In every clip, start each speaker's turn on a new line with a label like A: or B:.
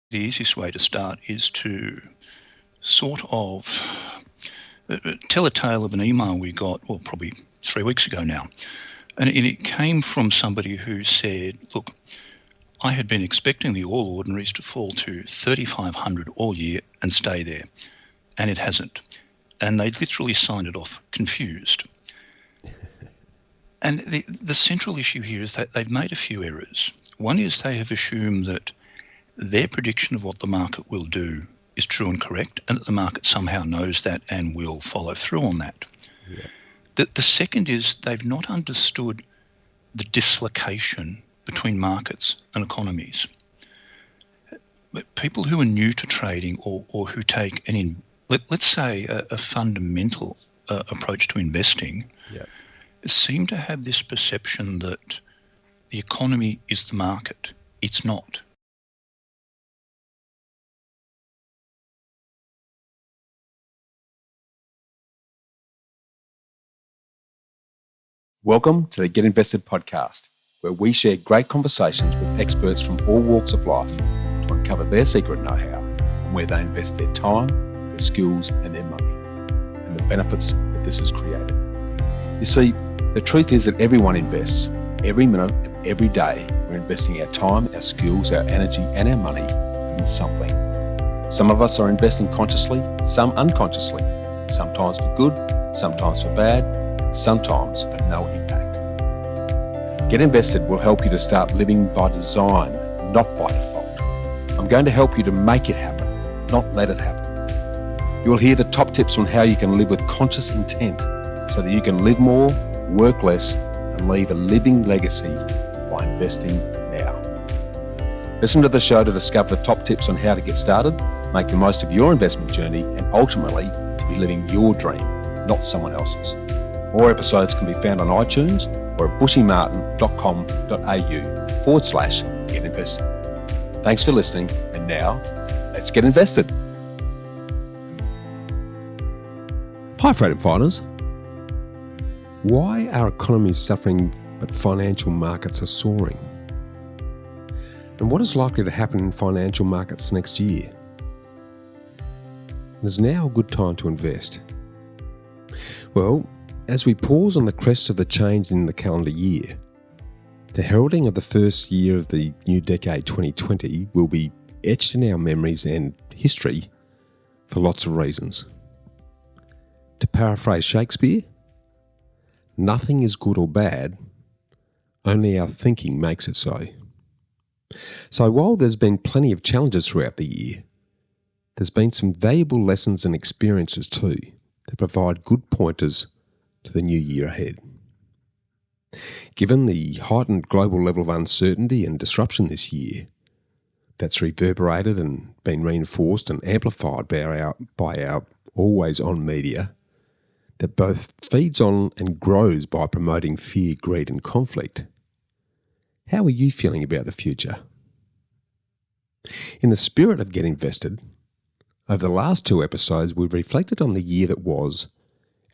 A: The easiest way to start is to sort of tell a tale of an email we got, well, probably 3 weeks ago now. And it came from somebody who said, look, I had been expecting the All Ordinaries to fall to 3,500 all year and stay there, and it hasn't. And they literally signed it off confused. And the central issue here is that they've made a few errors. One is they have assumed that their prediction of what the market will do is true and correct, and that the market somehow knows that and will follow through on that. Yeah. The second is they've not understood the dislocation between markets and economies. People who are new to trading or who take let's say a fundamental approach to investing, yeah, seem to have this perception that the economy is the market. It's not.
B: Welcome to the Get Invested podcast, where we share great conversations with experts from all walks of life to uncover their secret know-how and where they invest their time, their skills and their money, and the benefits that this has created. You see, the truth is that everyone invests. Every minute and every day, we're investing our time, our skills, our energy and our money in something. Some of us are investing consciously, some unconsciously, sometimes for good, sometimes for bad, and sometimes for no impact. Get Invested will help you to start living by design, not by default. I'm going to help you to make it happen, not let it happen. You will hear the top tips on how you can live with conscious intent so that you can live more, work less, and leave a living legacy by investing now. Listen to the show to discover the top tips on how to get started, make the most of your investment journey, and ultimately to be living your dream, not someone else's. More episodes can be found on iTunes or at bushymartin.com.au/get invested. Thanks for listening, and now let's get invested. Hi, freedom fighters. Why are economies suffering but financial markets are soaring? And what is likely to happen in financial markets next year? And is now a good time to invest? Well, as we pause on the crest of the change in the calendar year, the heralding of the first year of the new decade 2020 will be etched in our memories and history for lots of reasons. To paraphrase Shakespeare, nothing is good or bad, only our thinking makes it so. So while there's been plenty of challenges throughout the year, there's been some valuable lessons and experiences too that provide good pointers to the new year ahead. Given the heightened global level of uncertainty and disruption this year, that's reverberated and been reinforced and amplified by our always-on media, that both feeds on and grows by promoting fear, greed and conflict. How are you feeling about the future? In the spirit of Get Invested, over the last 2 episodes we've reflected on the year that was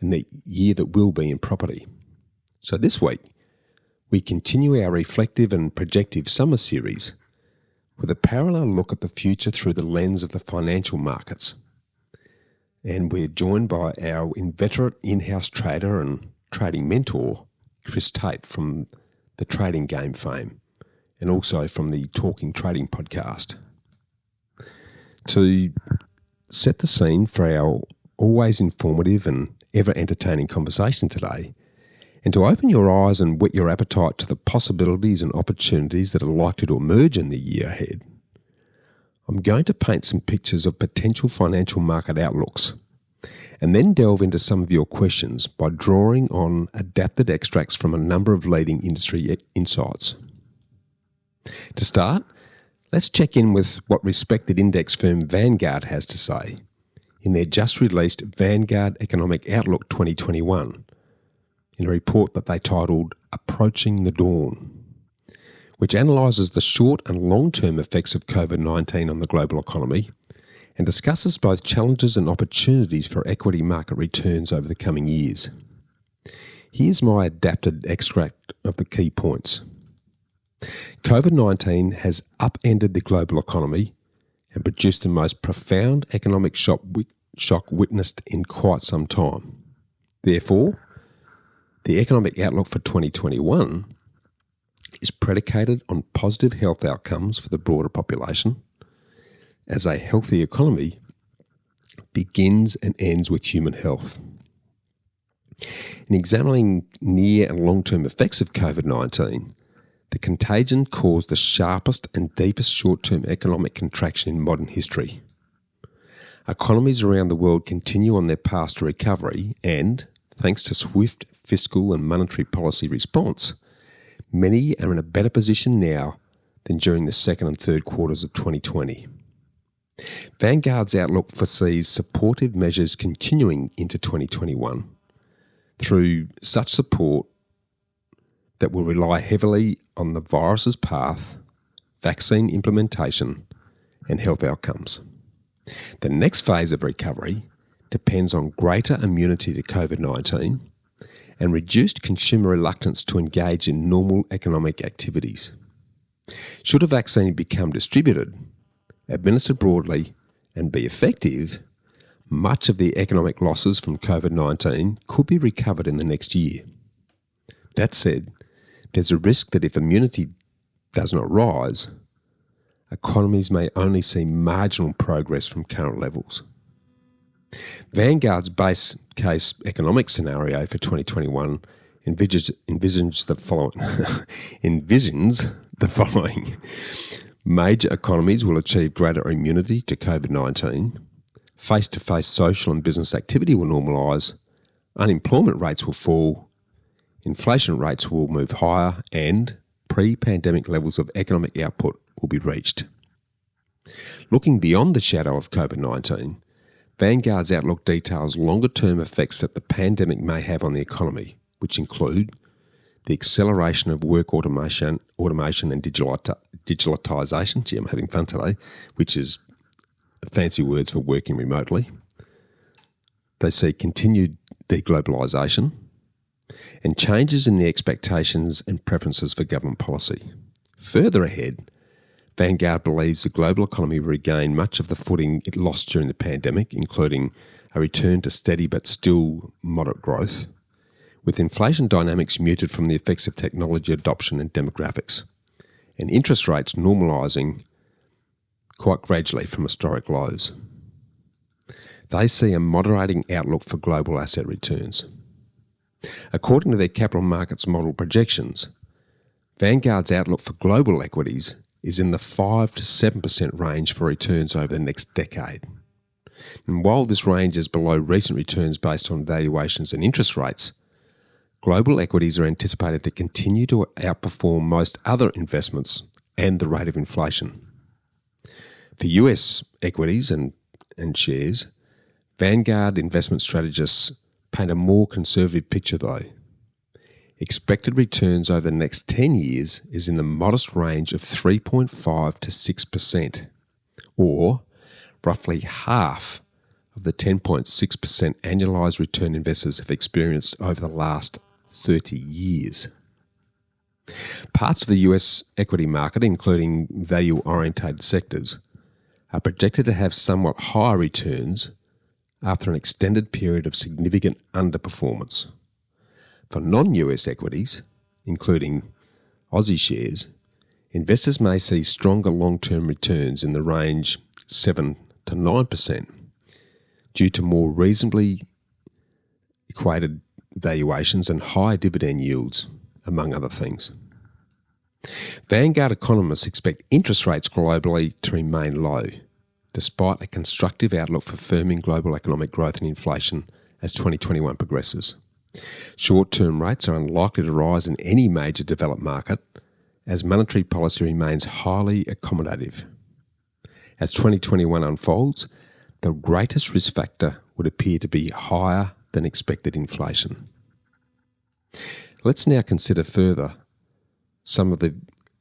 B: and the year that will be in property. So this week, we continue our reflective and projective summer series with a parallel look at the future through the lens of the financial markets. And we're joined by our inveterate in-house trader and trading mentor, Chris Tate from the Trading Game fame, and also from the Talking Trading podcast. To set the scene for our always informative and ever-entertaining conversation today, and to open your eyes and whet your appetite to the possibilities and opportunities that are likely to emerge in the year ahead, I'm going to paint some pictures of potential financial market outlooks and then delve into some of your questions by drawing on adapted extracts from a number of leading industry insights. To start, let's check in with what respected index firm Vanguard has to say in their just-released Vanguard Economic Outlook 2021, in a report that they titled Approaching the Dawn, which analyses the short and long-term effects of COVID-19 on the global economy and discusses both challenges and opportunities for equity market returns over the coming years. Here's my adapted extract of the key points. COVID-19 has upended the global economy and produced the most profound economic shock witnessed in quite some time. Therefore, the economic outlook for 2021 is predicated on positive health outcomes for the broader population, as a healthy economy begins and ends with human health. In examining near and long-term effects of COVID-19, the contagion caused the sharpest and deepest short-term economic contraction in modern history. Economies around the world continue on their path to recovery and, thanks to swift fiscal and monetary policy response, many are in a better position now than during the second and third quarters of 2020. Vanguard's outlook foresees supportive measures continuing into 2021 through such support that will rely heavily on the virus's path, vaccine implementation, and health outcomes. The next phase of recovery depends on greater immunity to COVID-19 and reduced consumer reluctance to engage in normal economic activities. Should a vaccine become distributed, administered broadly, and be effective, much of the economic losses from COVID-19 could be recovered in the next year. That said, there's a risk that if immunity does not rise, economies may only see marginal progress from current levels. Vanguard's base case economic scenario for 2021 envisions the following. Major economies will achieve greater immunity to COVID-19. Face-to-face social and business activity will normalise. Unemployment rates will fall. Inflation rates will move higher and pre-pandemic levels of economic output will be reached. Looking beyond the shadow of COVID-19, Vanguard's outlook details longer-term effects that the pandemic may have on the economy, which include the acceleration of work automation and digitalisation. Gee, I'm having fun today, which is fancy words for working remotely. They see continued deglobalisation and changes in the expectations and preferences for government policy. Further ahead, Vanguard believes the global economy will regain much of the footing it lost during the pandemic, including a return to steady but still moderate growth, with inflation dynamics muted from the effects of technology adoption and demographics, and interest rates normalising quite gradually from historic lows. They see a moderating outlook for global asset returns. According to their capital markets model projections, Vanguard's outlook for global equities is in the 5 to 7% range for returns over the next decade. And while this range is below recent returns based on valuations and interest rates, global equities are anticipated to continue to outperform most other investments and the rate of inflation. For US equities and shares, Vanguard investment strategists paint a more conservative picture though. Expected returns over the next 10 years is in the modest range of 3.5 to 6%, or roughly half of the 10.6% annualised return investors have experienced over the last 30 years. Parts of the US equity market, including value-orientated sectors, are projected to have somewhat higher returns after an extended period of significant underperformance. For non-US equities, including Aussie shares, investors may see stronger long-term returns in the range 7 to 9% due to more reasonably equated valuations and high dividend yields, among other things. Vanguard economists expect interest rates globally to remain low, despite a constructive outlook for firming global economic growth and inflation as 2021 progresses. Short-term rates are unlikely to rise in any major developed market as monetary policy remains highly accommodative. As 2021 unfolds, the greatest risk factor would appear to be higher than expected inflation. Let's now consider further some of the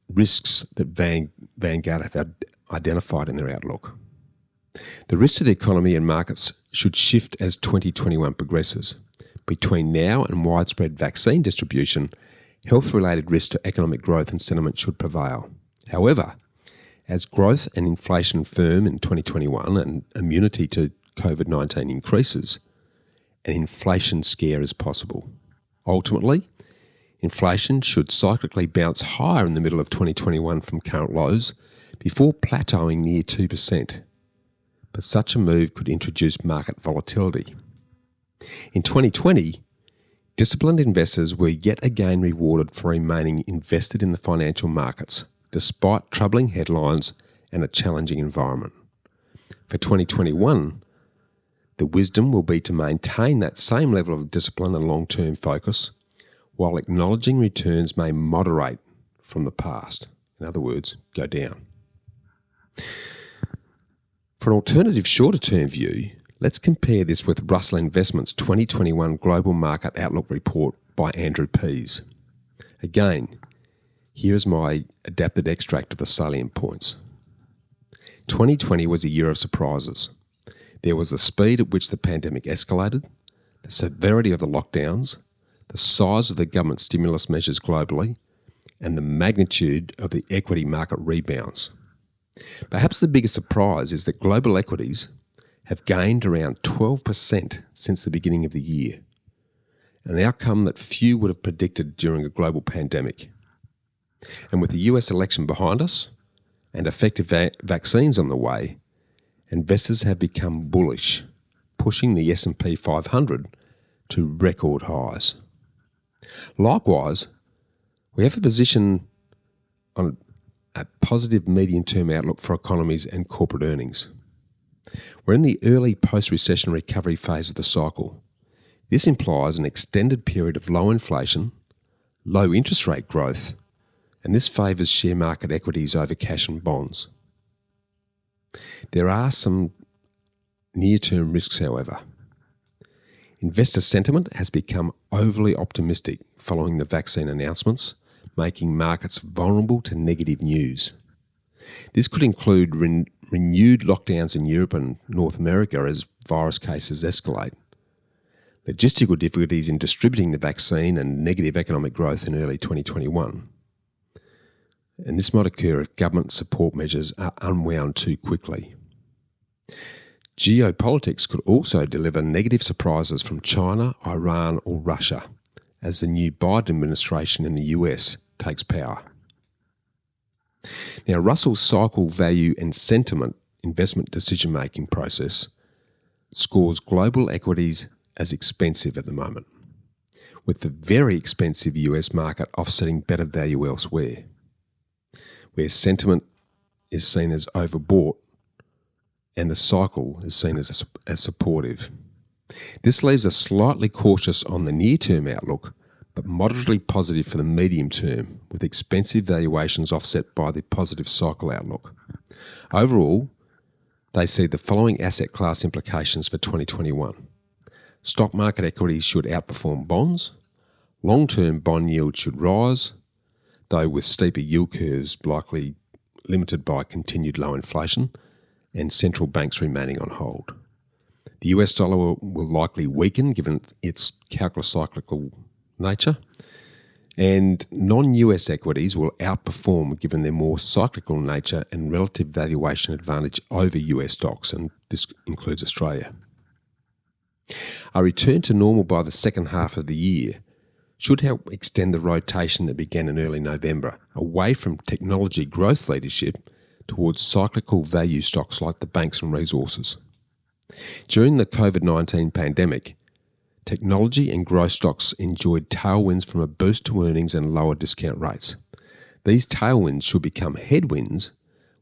B: risks that Vanguard have identified in their outlook. The risks to the economy and markets should shift as 2021 progresses. Between now and widespread vaccine distribution, health-related risks to economic growth and sentiment should prevail. However, As growth and inflation firm in 2021 and immunity to COVID-19 increases, an inflation scare is possible. Ultimately, inflation should cyclically bounce higher in the middle of 2021 from current lows before plateauing near 2%. But such a move could introduce market volatility. In 2020, disciplined investors were yet again rewarded for remaining invested in the financial markets, despite troubling headlines and a challenging environment. For 2021, the wisdom will be to maintain that same level of discipline and long-term focus, while acknowledging returns may moderate from the past. In other words, go down. For an alternative shorter-term view, let's compare this with Russell Investments' 2021 Global Market Outlook Report by Andrew Pease. Again, here is my adapted extract of the salient points. 2020 was a year of surprises. There was the speed at which the pandemic escalated, the severity of the lockdowns, the size of the government stimulus measures globally, and the magnitude of the equity market rebounds. Perhaps the biggest surprise is that global equities have gained around 12% since the beginning of the year, an outcome that few would have predicted during a global pandemic. And with the US election behind us and effective vaccines on the way, investors have become bullish, pushing the S&P 500 to record highs. Likewise, we have a position on a positive medium-term outlook for economies and corporate earnings. We're in the early post-recession recovery phase of the cycle. This implies an extended period of low inflation, low interest rate growth, and this favours share market equities over cash and bonds. There are some near-term risks, however. Investor sentiment has become overly optimistic following the vaccine announcements, making markets vulnerable to negative news. This could include renewed lockdowns in Europe and North America as virus cases escalate, logistical difficulties in distributing the vaccine, and negative economic growth in early 2021. And this might occur if government support measures are unwound too quickly. Geopolitics could also deliver negative surprises from China, Iran or Russia as the new Biden administration in the US takes power. Now, Russell's cycle value and sentiment investment decision-making process scores global equities as expensive at the moment, with the very expensive US market offsetting better value elsewhere, where sentiment is seen as overbought and the cycle is seen as supportive. This leaves us slightly cautious on the near-term outlook, but moderately positive for the medium term, with expensive valuations offset by the positive cycle outlook. Overall, they see the following asset class implications for 2021. Stock market equities should outperform bonds. Long-term bond yields should rise, though with steeper yield curves likely limited by continued low inflation and central banks remaining on hold. The US dollar will likely weaken given its counter-cyclical nature, and non-US equities will outperform given their more cyclical nature and relative valuation advantage over US stocks, and this includes Australia. A return to normal by the second half of the year should help extend the rotation that began in early November away from technology growth leadership towards cyclical value stocks like the banks and resources. During the COVID-19 pandemic, technology and growth stocks enjoyed tailwinds from a boost to earnings and lower discount rates. These tailwinds should become headwinds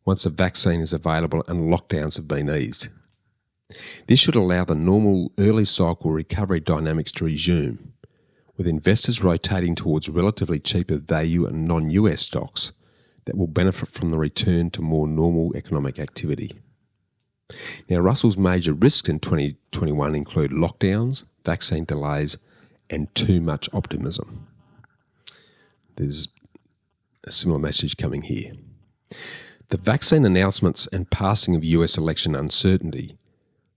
B: once a vaccine is available and lockdowns have been eased. This should allow the normal early cycle recovery dynamics to resume, with investors rotating towards relatively cheaper value and non-US stocks that will benefit from the return to more normal economic activity. Now, Russell's major risks in 2021 include lockdowns, vaccine delays, and too much optimism. There's a similar message coming here. The vaccine announcements and passing of US election uncertainty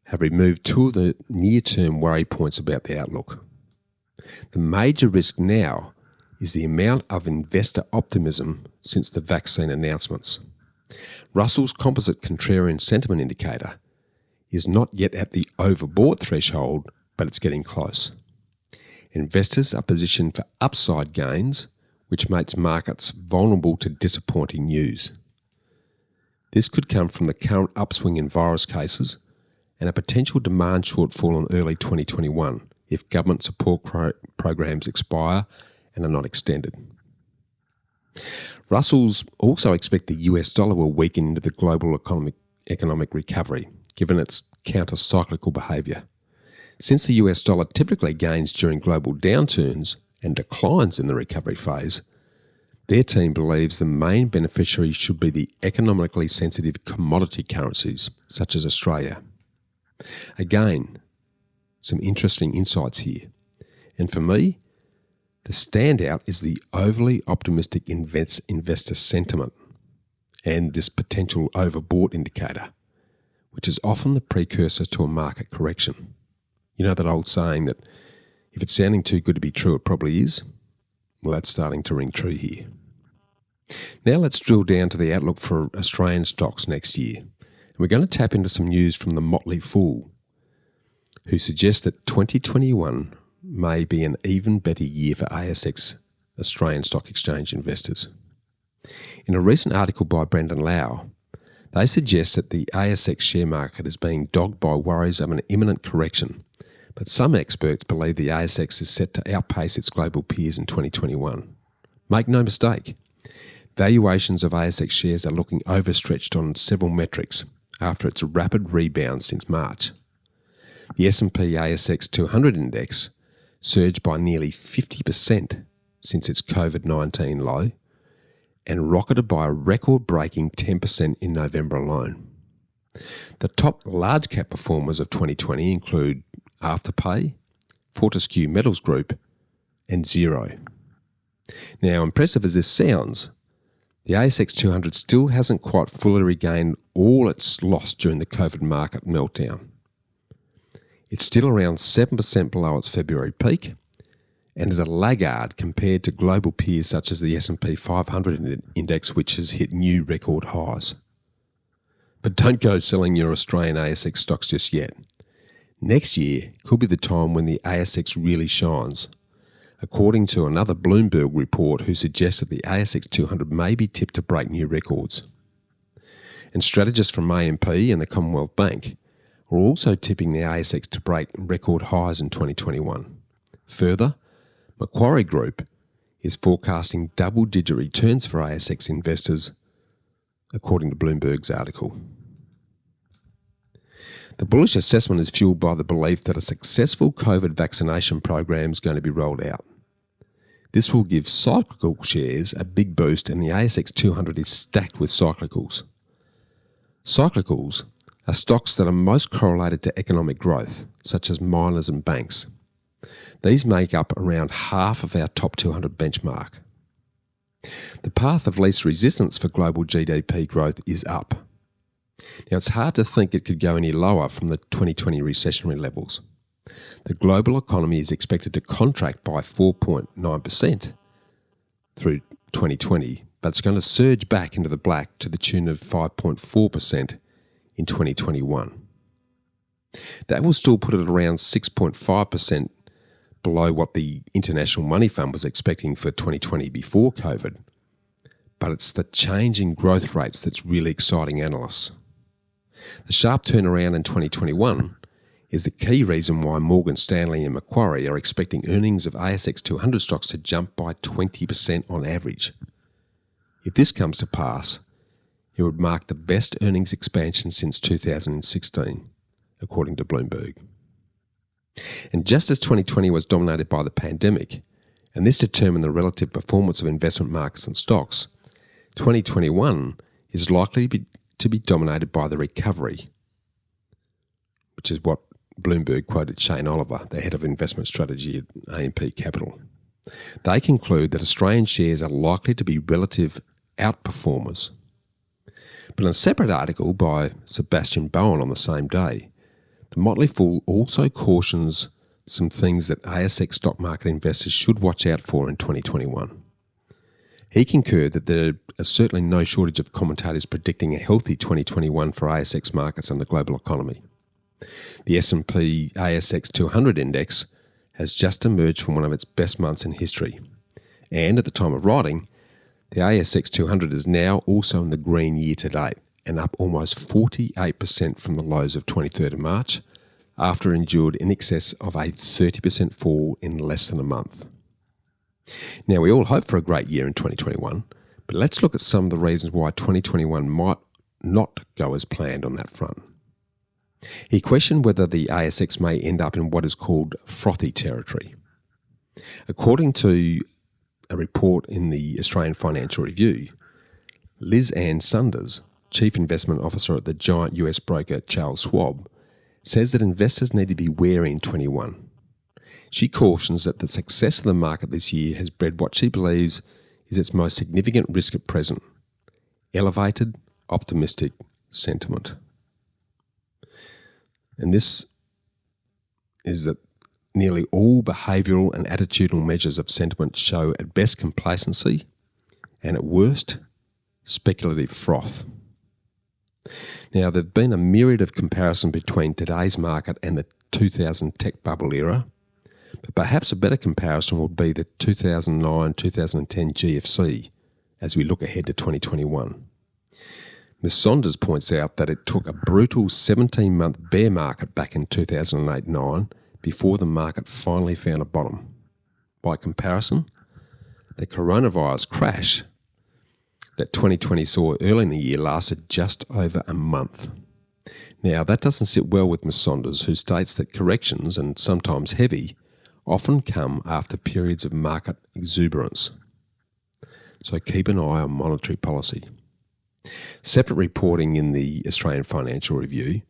B: have removed two of the near-term worry points about the outlook. The major risk now is the amount of investor optimism since the vaccine announcements. Russell's composite contrarian sentiment indicator is not yet at the overbought threshold, but it's getting close. Investors are positioned for upside gains, which makes markets vulnerable to disappointing news. This could come from the current upswing in virus cases and a potential demand shortfall in early 2021 if government support programs expire and are not extended. Russells also expect the US dollar will weaken into the global economic recovery, given its counter-cyclical behaviour. Since the US dollar typically gains during global downturns and declines in the recovery phase, their team believes the main beneficiary should be the economically sensitive commodity currencies, such as Australia. Again, some interesting insights here. And for me, the standout is the overly optimistic investor sentiment and this potential overbought indicator, which is often the precursor to a market correction. You know that old saying that if it's sounding too good to be true, it probably is? Well, that's starting to ring true here. Now let's drill down to the outlook for Australian stocks next year. And we're going to tap into some news from the Motley Fool, who suggests that 2021 may be an even better year for ASX, Australian Stock Exchange investors. In a recent article by Brendan Lau, they suggest that the ASX share market is being dogged by worries of an imminent correction, but some experts believe the ASX is set to outpace its global peers in 2021. Make no mistake, valuations of ASX shares are looking overstretched on several metrics after its rapid rebound since March. The S&P ASX 200 index surged by nearly 50% since its COVID-19 low and rocketed by a record-breaking 10% in November alone. The top large-cap performers of 2020 include Afterpay, Fortescue Metals Group, and Xero. Now, impressive as this sounds, the ASX 200 still hasn't quite fully regained all it's lost during the COVID market meltdown. It's still around 7% below its February peak and is a laggard compared to global peers such as the S&P 500 index, which has hit new record highs. But don't go selling your Australian ASX stocks just yet. Next year could be the time when the ASX really shines, according to another Bloomberg report who suggests that the ASX 200 may be tipped to break new records. And strategists from AMP and the Commonwealth Bank are also tipping the ASX to break record highs in 2021. Further, Macquarie Group is forecasting double-digit returns for ASX investors, according to Bloomberg's article. The bullish assessment is fueled by the belief that a successful COVID vaccination program is going to be rolled out. This will give cyclical shares a big boost, and the ASX 200 is stacked with cyclicals. Cyclicals are stocks that are most correlated to economic growth, such as miners and banks. These make up around half of our top 200 benchmark. The path of least resistance for global GDP growth is up. Now, it's hard to think it could go any lower from the 2020 recessionary levels. The global economy is expected to contract by 4.9% through 2020, but it's going to surge back into the black to the tune of 5.4% in 2021. That will still put it around 6.5% below what the International Money Fund was expecting for 2020 before COVID. But it's the change in growth rates that's really exciting analysts. The sharp turnaround in 2021 is the key reason why Morgan Stanley and Macquarie are expecting earnings of ASX 200 stocks to jump by 20% on average. If this comes to pass, it would mark the best earnings expansion since 2016, according to Bloomberg. And just as 2020 was dominated by the pandemic, and this determined the relative performance of investment markets and stocks, 2021 is likely to be dominated by the recovery, which is what Bloomberg quoted Shane Oliver, the head of investment strategy at AMP Capital. They conclude that Australian shares are likely to be relative outperformers. But in a separate article by Sebastian Bowen on the same day, the Motley Fool also cautions some things that ASX stock market investors should watch out for in 2021. He concurred that there is certainly no shortage of commentators predicting a healthy 2021 for ASX markets and the global economy. The S&P ASX 200 index has just emerged from one of its best months in history. And at the time of writing, the ASX 200 is now also in the green year to date and up almost 48% from the lows of 23rd of March after endured in excess of a 30% fall in less than a month. Now, we all hope for a great year in 2021, but let's look at some of the reasons why 2021 might not go as planned on that front. He questioned whether the ASX may end up in what is called frothy territory. According to a report in the Australian Financial Review, Liz Ann Sunders, Chief Investment Officer at the giant US broker Charles Schwab, says that investors need to be wary in 21. She cautions that the success of the market this year has bred what she believes is its most significant risk at present: elevated, optimistic sentiment. And this is that nearly all behavioural and attitudinal measures of sentiment show at best complacency and at worst speculative froth. Now, there have been a myriad of comparisons between today's market and the 2000 tech bubble era, but perhaps a better comparison would be the 2009-2010 GFC as we look ahead to 2021. Ms. Saunders points out that it took a brutal 17-month bear market back in 2008-9 before the market finally found a bottom. By comparison, the coronavirus crash that 2020 saw early in the year lasted just over a month. Now, that doesn't sit well with Ms. Saunders, who states that corrections, and sometimes heavy, often come after periods of market exuberance. So keep an eye on monetary policy. Separate reporting in the Australian Financial Review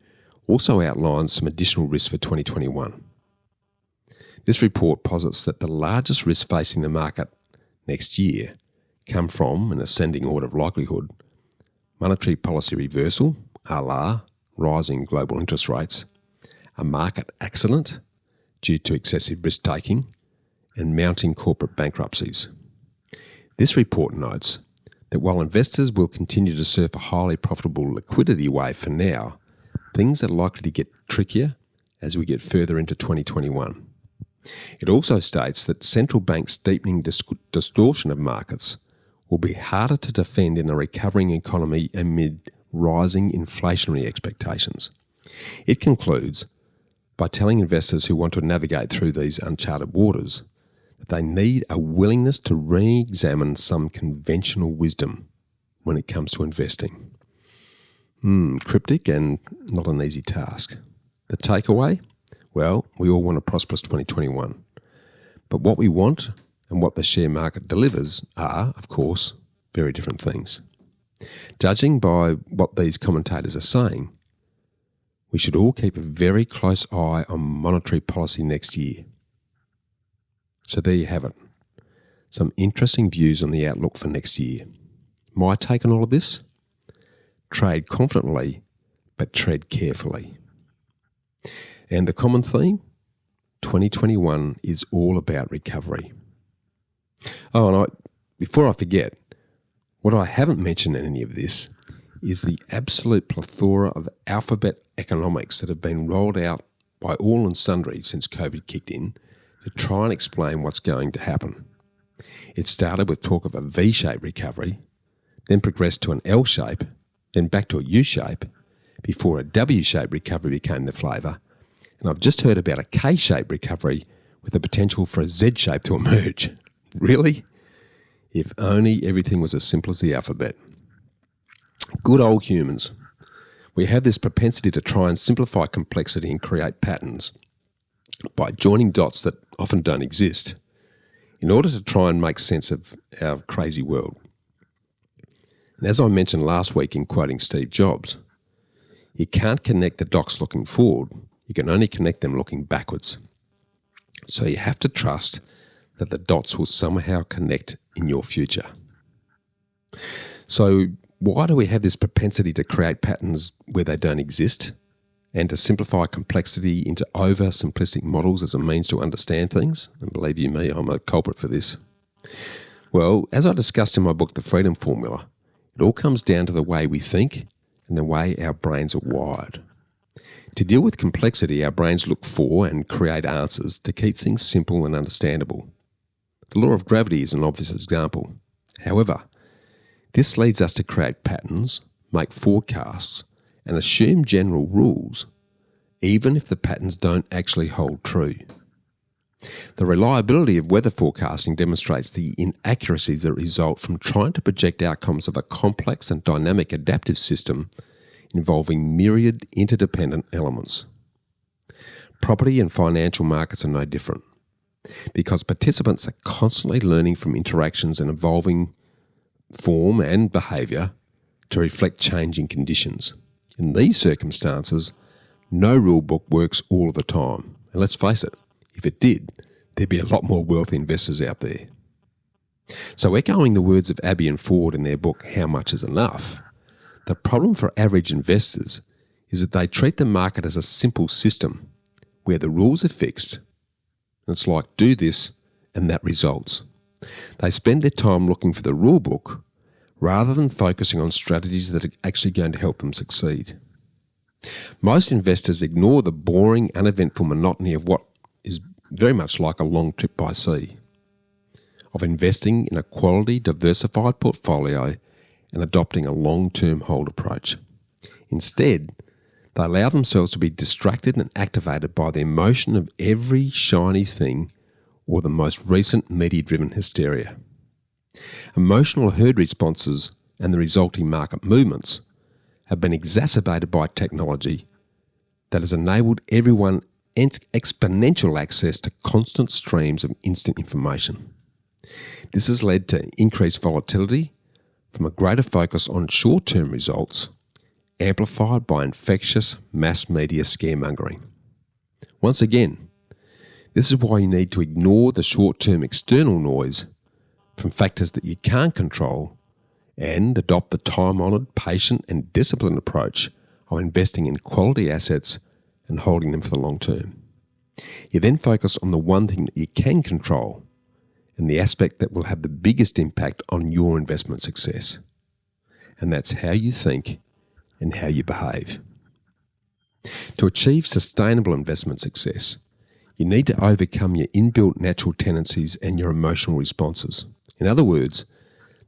B: also outlines some additional risks for 2021. This report posits that the largest risks facing the market next year come from, in ascending order of likelihood, monetary policy reversal, a la rising global interest rates, a market accident due to excessive risk-taking, and mounting corporate bankruptcies. This report notes that while investors will continue to surf a highly profitable liquidity wave for now, things are likely to get trickier as we get further into 2021. It also states that central banks' deepening distortion of markets will be harder to defend in a recovering economy amid rising inflationary expectations. It concludes by telling investors who want to navigate through these uncharted waters that they need a willingness to re-examine some conventional wisdom when it comes to investing. Cryptic and not an easy task. The takeaway? Well, we all want a prosperous 2021. But what we want and what the share market delivers are, of course, very different things. Judging by what these commentators are saying, we should all keep a very close eye on monetary policy next year. So there you have it. Some interesting views on the outlook for next year. My take on all of this? Trade confidently, but tread carefully. And the common theme? 2021 is all about recovery. Oh, and before I forget, what I haven't mentioned in any of this is the absolute plethora of alphabet economics that have been rolled out by all and sundry since COVID kicked in to try and explain what's going to happen. It started with talk of a V-shaped recovery, then progressed to an L-shape, then back to a U-shape, before a W-shaped recovery became the flavour, and I've just heard about a K-shaped recovery with the potential for a Z-shape to emerge. Really? If only everything was as simple as the alphabet. Good old humans. We have this propensity to try and simplify complexity and create patterns by joining dots that often don't exist in order to try and make sense of our crazy world. And as I mentioned last week in quoting Steve Jobs, you can't connect the dots looking forward, you can only connect them looking backwards. So you have to trust that the dots will somehow connect in your future. So why do we have this propensity to create patterns where they don't exist and to simplify complexity into over-simplistic models as a means to understand things? And believe you me, I'm a culprit for this. Well, as I discussed in my book, The Freedom Formula, it all comes down to the way we think and the way our brains are wired. To deal with complexity, our brains look for and create answers to keep things simple and understandable. The law of gravity is an obvious example. However, this leads us to create patterns, make forecasts, and assume general rules, even if the patterns don't actually hold true. The reliability of weather forecasting demonstrates the inaccuracies that result from trying to project outcomes of a complex and dynamic adaptive system involving myriad interdependent elements. Property and financial markets are no different, because participants are constantly learning from interactions and evolving form and behaviour to reflect changing conditions. In these circumstances, no rule book works all of the time. And let's face it, if it did, there'd be a lot more wealthy investors out there. So echoing the words of Abbey and Ford in their book, How Much Is Enough, the problem for average investors is that they treat the market as a simple system where the rules are fixed. And it's like, do this and that results. They spend their time looking for the rule book rather than focusing on strategies that are actually going to help them succeed. Most investors ignore the boring, uneventful monotony of what is very much like a long trip by sea, of investing in a quality, diversified portfolio and adopting a long-term hold approach. Instead, they allow themselves to be distracted and activated by the emotion of every shiny thing or the most recent media-driven hysteria. Emotional herd responses and the resulting market movements have been exacerbated by technology that has enabled everyone exponential access to constant streams of instant information. This has led to increased volatility from a greater focus on short-term results, amplified by infectious mass media scaremongering. Once again, this is why you need to ignore the short-term external noise from factors that you can't control and adopt the time-honoured, patient and disciplined approach of investing in quality assets and holding them for the long term. You then focus on the one thing that you can control and the aspect that will have the biggest impact on your investment success. And that's how you think and how you behave. To achieve sustainable investment success, you need to overcome your inbuilt natural tendencies and your emotional responses. In other words,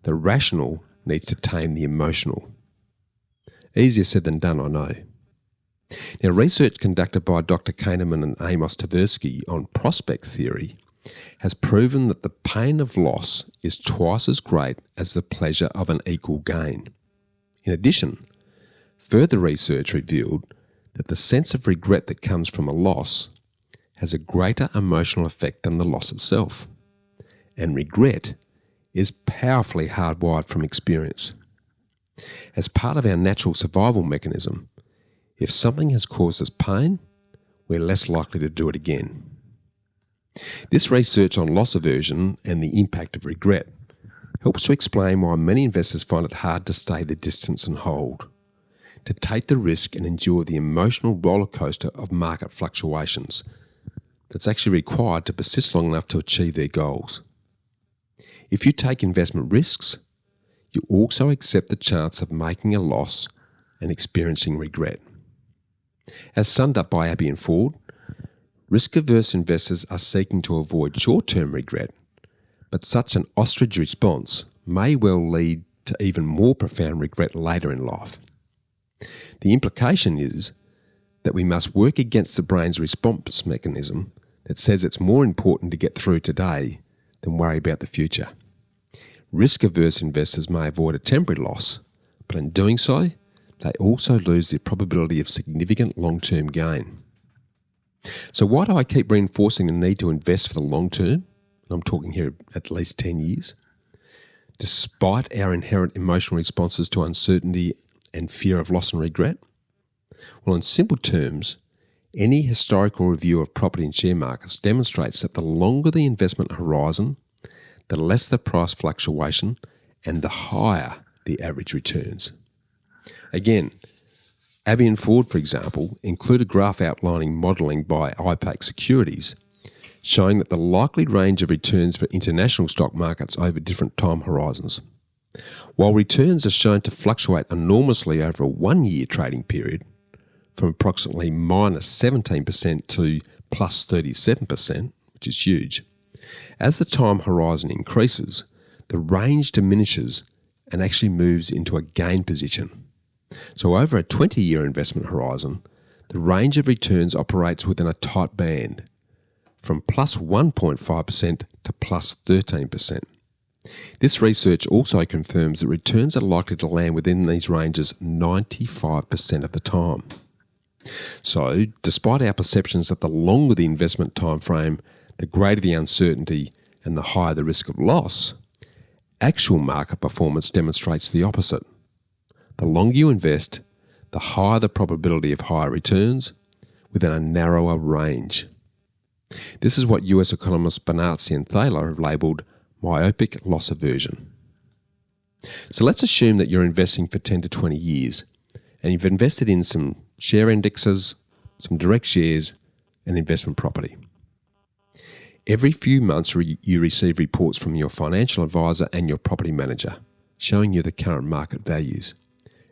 B: the rational needs to tame the emotional. Easier said than done, I know. Now, research conducted by Dr. Kahneman and Amos Tversky on prospect theory has proven that the pain of loss is twice as great as the pleasure of an equal gain. In addition, further research revealed that the sense of regret that comes from a loss has a greater emotional effect than the loss itself. And regret is powerfully hardwired from experience. As part of our natural survival mechanism, if something has caused us pain, we're less likely to do it again. This research on loss aversion and the impact of regret helps to explain why many investors find it hard to stay the distance and hold, to take the risk and endure the emotional roller coaster of market fluctuations that's actually required to persist long enough to achieve their goals. If you take investment risks, you also accept the chance of making a loss and experiencing regret. As summed up by Abbey and Ford, risk-averse investors are seeking to avoid short-term regret, but such an ostrich response may well lead to even more profound regret later in life. The implication is that we must work against the brain's response mechanism that says it's more important to get through today than worry about the future. Risk-averse investors may avoid a temporary loss, but in doing so, they also lose the probability of significant long-term gain. So why do I keep reinforcing the need to invest for the long term? I'm talking here at least 10 years. Despite our inherent emotional responses to uncertainty and fear of loss and regret? Well, in simple terms, any historical review of property and share markets demonstrates that the longer the investment horizon, the less the price fluctuation and the higher the average returns. Again, Abbey and Ford, for example, include a graph outlining modelling by IPAC Securities, showing that the likely range of returns for international stock markets over different time horizons. While returns are shown to fluctuate enormously over a 1-year trading period, from approximately minus 17% to plus 37%, which is huge, as the time horizon increases, the range diminishes and actually moves into a gain position. So over a 20-year investment horizon, the range of returns operates within a tight band, from plus 1.5% to plus 13%. This research also confirms that returns are likely to land within these ranges 95% of the time. So, despite our perceptions that the longer the investment time frame, the greater the uncertainty and the higher the risk of loss, actual market performance demonstrates the opposite. The longer you invest, the higher the probability of higher returns within a narrower range. This is what US economists Bonazzi and Thaler have labelled myopic loss aversion. So let's assume that you're investing for 10 to 20 years and you've invested in some share indexes, some direct shares and investment property. Every few months you receive reports from your financial advisor and your property manager showing you the current market values.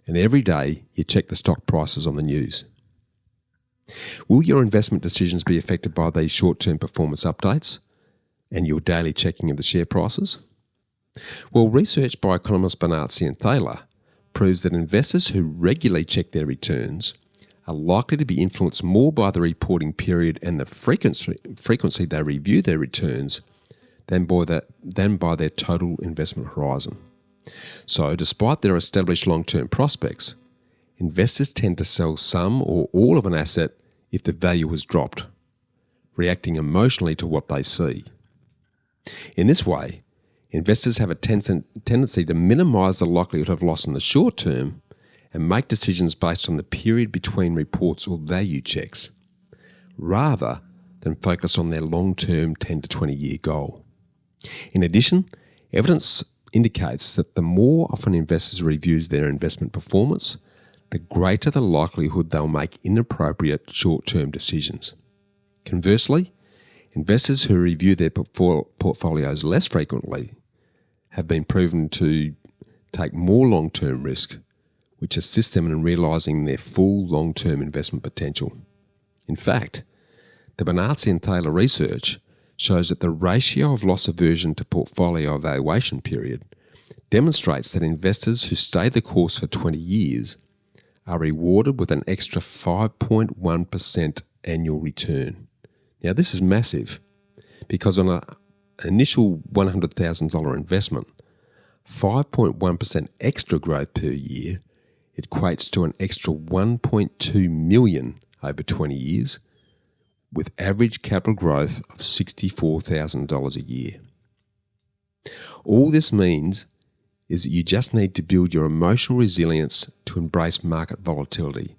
B: And every day you check the stock prices on the news. Will your investment decisions be affected by these short-term performance updates and your daily checking of the share prices? Well, research by economists Bonazzi and Thaler proves that investors who regularly check their returns are likely to be influenced more by the reporting period and the frequency they review their returns than by their total investment horizon. So, despite their established long-term prospects, investors tend to sell some or all of an asset if the value has dropped, reacting emotionally to what they see. In this way, investors have a tendency to minimise the likelihood of loss in the short term and make decisions based on the period between reports or value checks, rather than focus on their long-term 10 to 20-year goal. In addition, evidence indicates that the more often investors review their investment performance, the greater the likelihood they'll make inappropriate short-term decisions. Conversely, investors who review their portfolios less frequently have been proven to take more long-term risk, which assists them in realising their full long-term investment potential. In fact, the Bonazzi and Thaler research shows that the ratio of loss aversion to portfolio evaluation period demonstrates that investors who stay the course for 20 years are rewarded with an extra 5.1% annual return. Now, this is massive because on an initial $100,000 investment, 5.1% extra growth per year equates to an extra $1.2 million over 20 years, with average capital growth of $64,000 a year. All this means is that you just need to build your emotional resilience to embrace market volatility,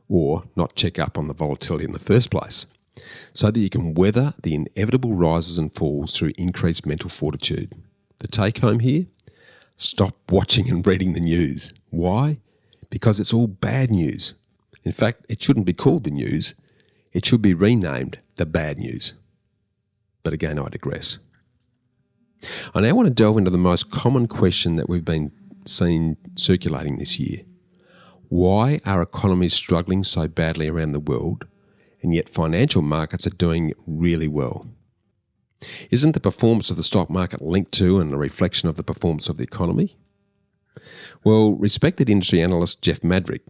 B: or not check up on the volatility in the first place, so that you can weather the inevitable rises and falls through increased mental fortitude. The take home here? Stop watching and reading the news. Why? Because it's all bad news. In fact, it shouldn't be called the news. It should be renamed the bad news. But again, I digress. I now want to delve into the most common question that we've been seeing circulating this year. Why are economies struggling so badly around the world, and yet financial markets are doing really well? Isn't the performance of the stock market linked to and a reflection of the performance of the economy? Well, respected industry analyst Jeff Madrick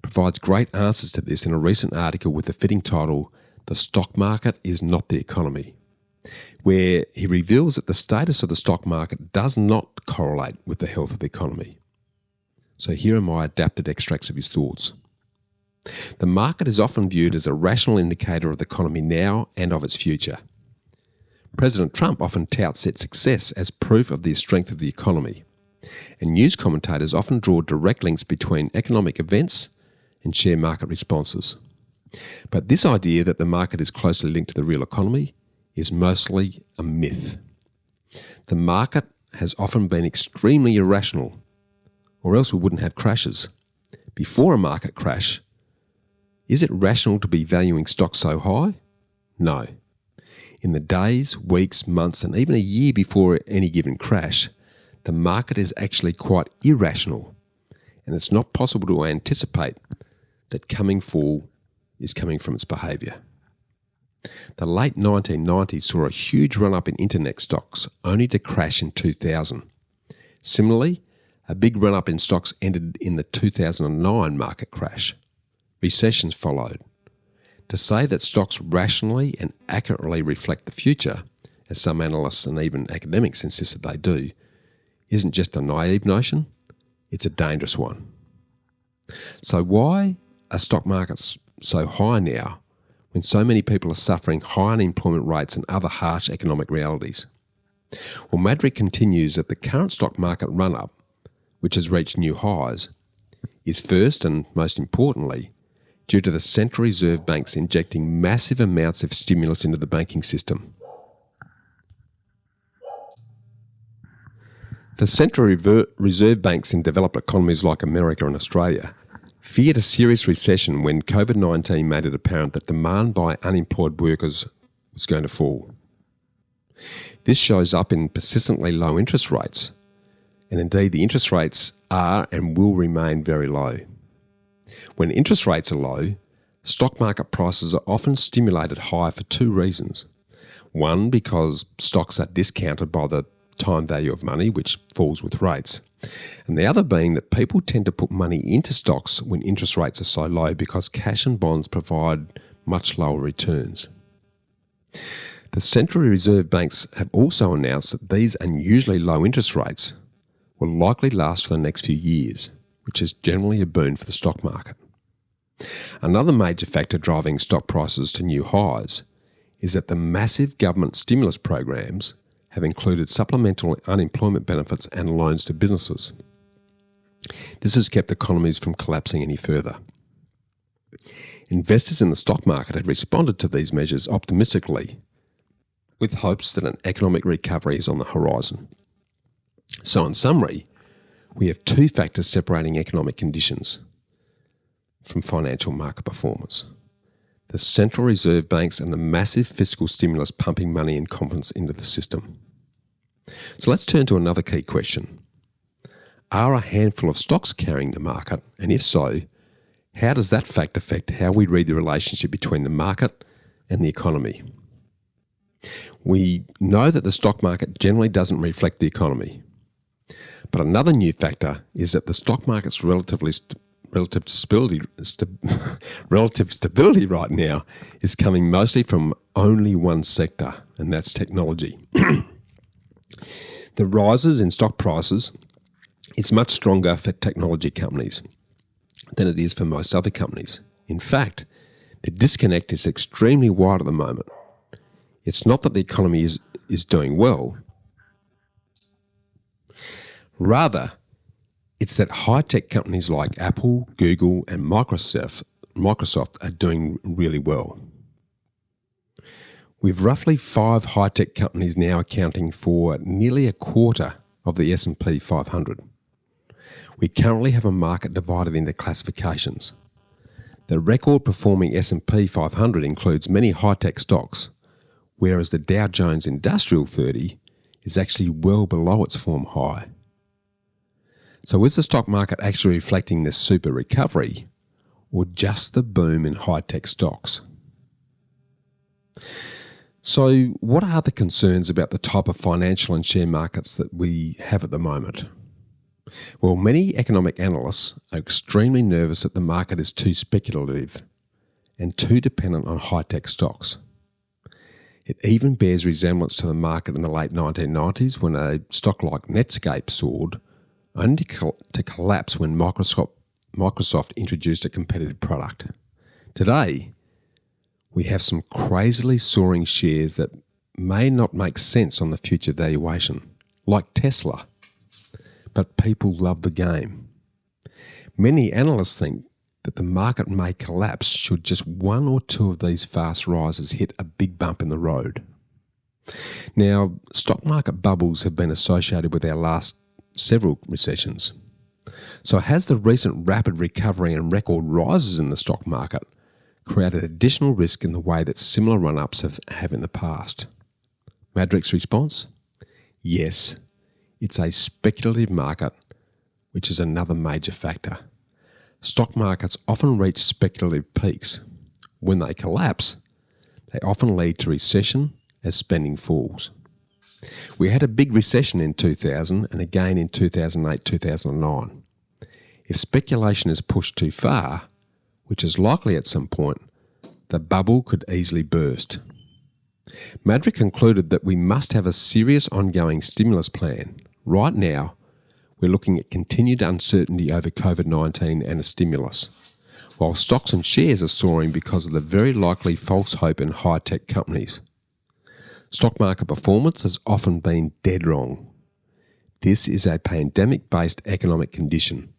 B: provides great answers to this in a recent article with the fitting title, "The Stock Market is Not the Economy," where he reveals that the status of the stock market does not correlate with the health of the economy. So here are my adapted extracts of his thoughts. The market is often viewed as a rational indicator of the economy now and of its future. President Trump often touts its success as proof of the strength of the economy, and news commentators often draw direct links between economic events and share market responses. But this idea that the market is closely linked to the real economy is mostly a myth. The market has often been extremely irrational, or else we wouldn't have crashes. Before a market crash, is it rational to be valuing stocks so high? No. In the days, weeks, months, and even a year before any given crash, the market is actually quite irrational, and it's not possible to anticipate that coming fall is coming from its behaviour. The late 1990s saw a huge run-up in internet stocks, only to crash in 2000. Similarly, a big run-up in stocks ended in the 2009 market crash. Recessions followed. To say that stocks rationally and accurately reflect the future, as some analysts and even academics insist that they do, isn't just a naive notion, it's a dangerous one. So why are stock markets so high now when so many people are suffering high unemployment rates and other harsh economic realities? Well, Madrid continues that the current stock market run-up, which has reached new highs, is first and most importantly due to the Central Reserve banks injecting massive amounts of stimulus into the banking system. The Central Reserve banks in developed economies like America and Australia feared a serious recession when COVID-19 made it apparent that demand by unemployed workers was going to fall. This shows up in persistently low interest rates, and indeed the interest rates are and will remain very low. When interest rates are low, stock market prices are often stimulated higher for two reasons. One, because stocks are discounted by the time value of money, which falls with rates. And the other being that people tend to put money into stocks when interest rates are so low because cash and bonds provide much lower returns. The Central Reserve banks have also announced that these unusually low interest rates will likely last for the next few years, which is generally a boon for the stock market. Another major factor driving stock prices to new highs is that the massive government stimulus programs have included supplemental unemployment benefits and loans to businesses. This has kept economies from collapsing any further. Investors in the stock market have responded to these measures optimistically, with hopes that an economic recovery is on the horizon. So in summary, we have two factors separating economic conditions from financial market performance: the Central Reserve banks and the massive fiscal stimulus pumping money and confidence into the system. So let's turn to another key question. Are a handful of stocks carrying the market? And if so, how does that fact affect how we read the relationship between the market and the economy? We know that the stock market generally doesn't reflect the economy. But another new factor is that the stock market's relative stability right now is coming mostly from only one sector, and that's technology. The rises in stock prices is much stronger for technology companies than it is for most other companies. In fact, the disconnect is extremely wide at the moment. It's not that the economy is doing well. Rather, it's that high-tech companies like Apple, Google, and Microsoft are doing really well. We've roughly 5 high-tech companies now accounting for nearly a quarter of the S&P 500. We currently have a market divided into classifications. The record-performing S&P 500 includes many high-tech stocks, whereas the Dow Jones Industrial 30 is actually well below its former high. So is the stock market actually reflecting this super recovery, or just the boom in high-tech stocks? So what are the concerns about the type of financial and share markets that we have at the moment? Well, many economic analysts are extremely nervous that the market is too speculative and too dependent on high-tech stocks. It even bears resemblance to the market in the late 1990s when a stock like Netscape soared, only to collapse when Microsoft introduced a competitive product. Today, we have some crazily soaring shares that may not make sense on the future valuation, like Tesla, but people love the game. Many analysts think that the market may collapse should just one or two of these fast rises hit a big bump in the road. Now, stock market bubbles have been associated with our last several recessions. So has the recent rapid recovery and record rises in the stock market created additional risk in the way that similar run-ups have in the past. Madric's response? Yes, it's a speculative market, which is another major factor. Stock markets often reach speculative peaks. When they collapse, they often lead to recession as spending falls. We had a big recession in 2000 and again in 2008-2009. If speculation is pushed too far, which is likely at some point, the bubble could easily burst. Madric concluded that we must have a serious ongoing stimulus plan. Right now, we're looking at continued uncertainty over COVID-19 and a stimulus, while stocks and shares are soaring because of the very likely false hope in high-tech companies. Stock market performance has often been dead wrong. This is a pandemic-based economic condition,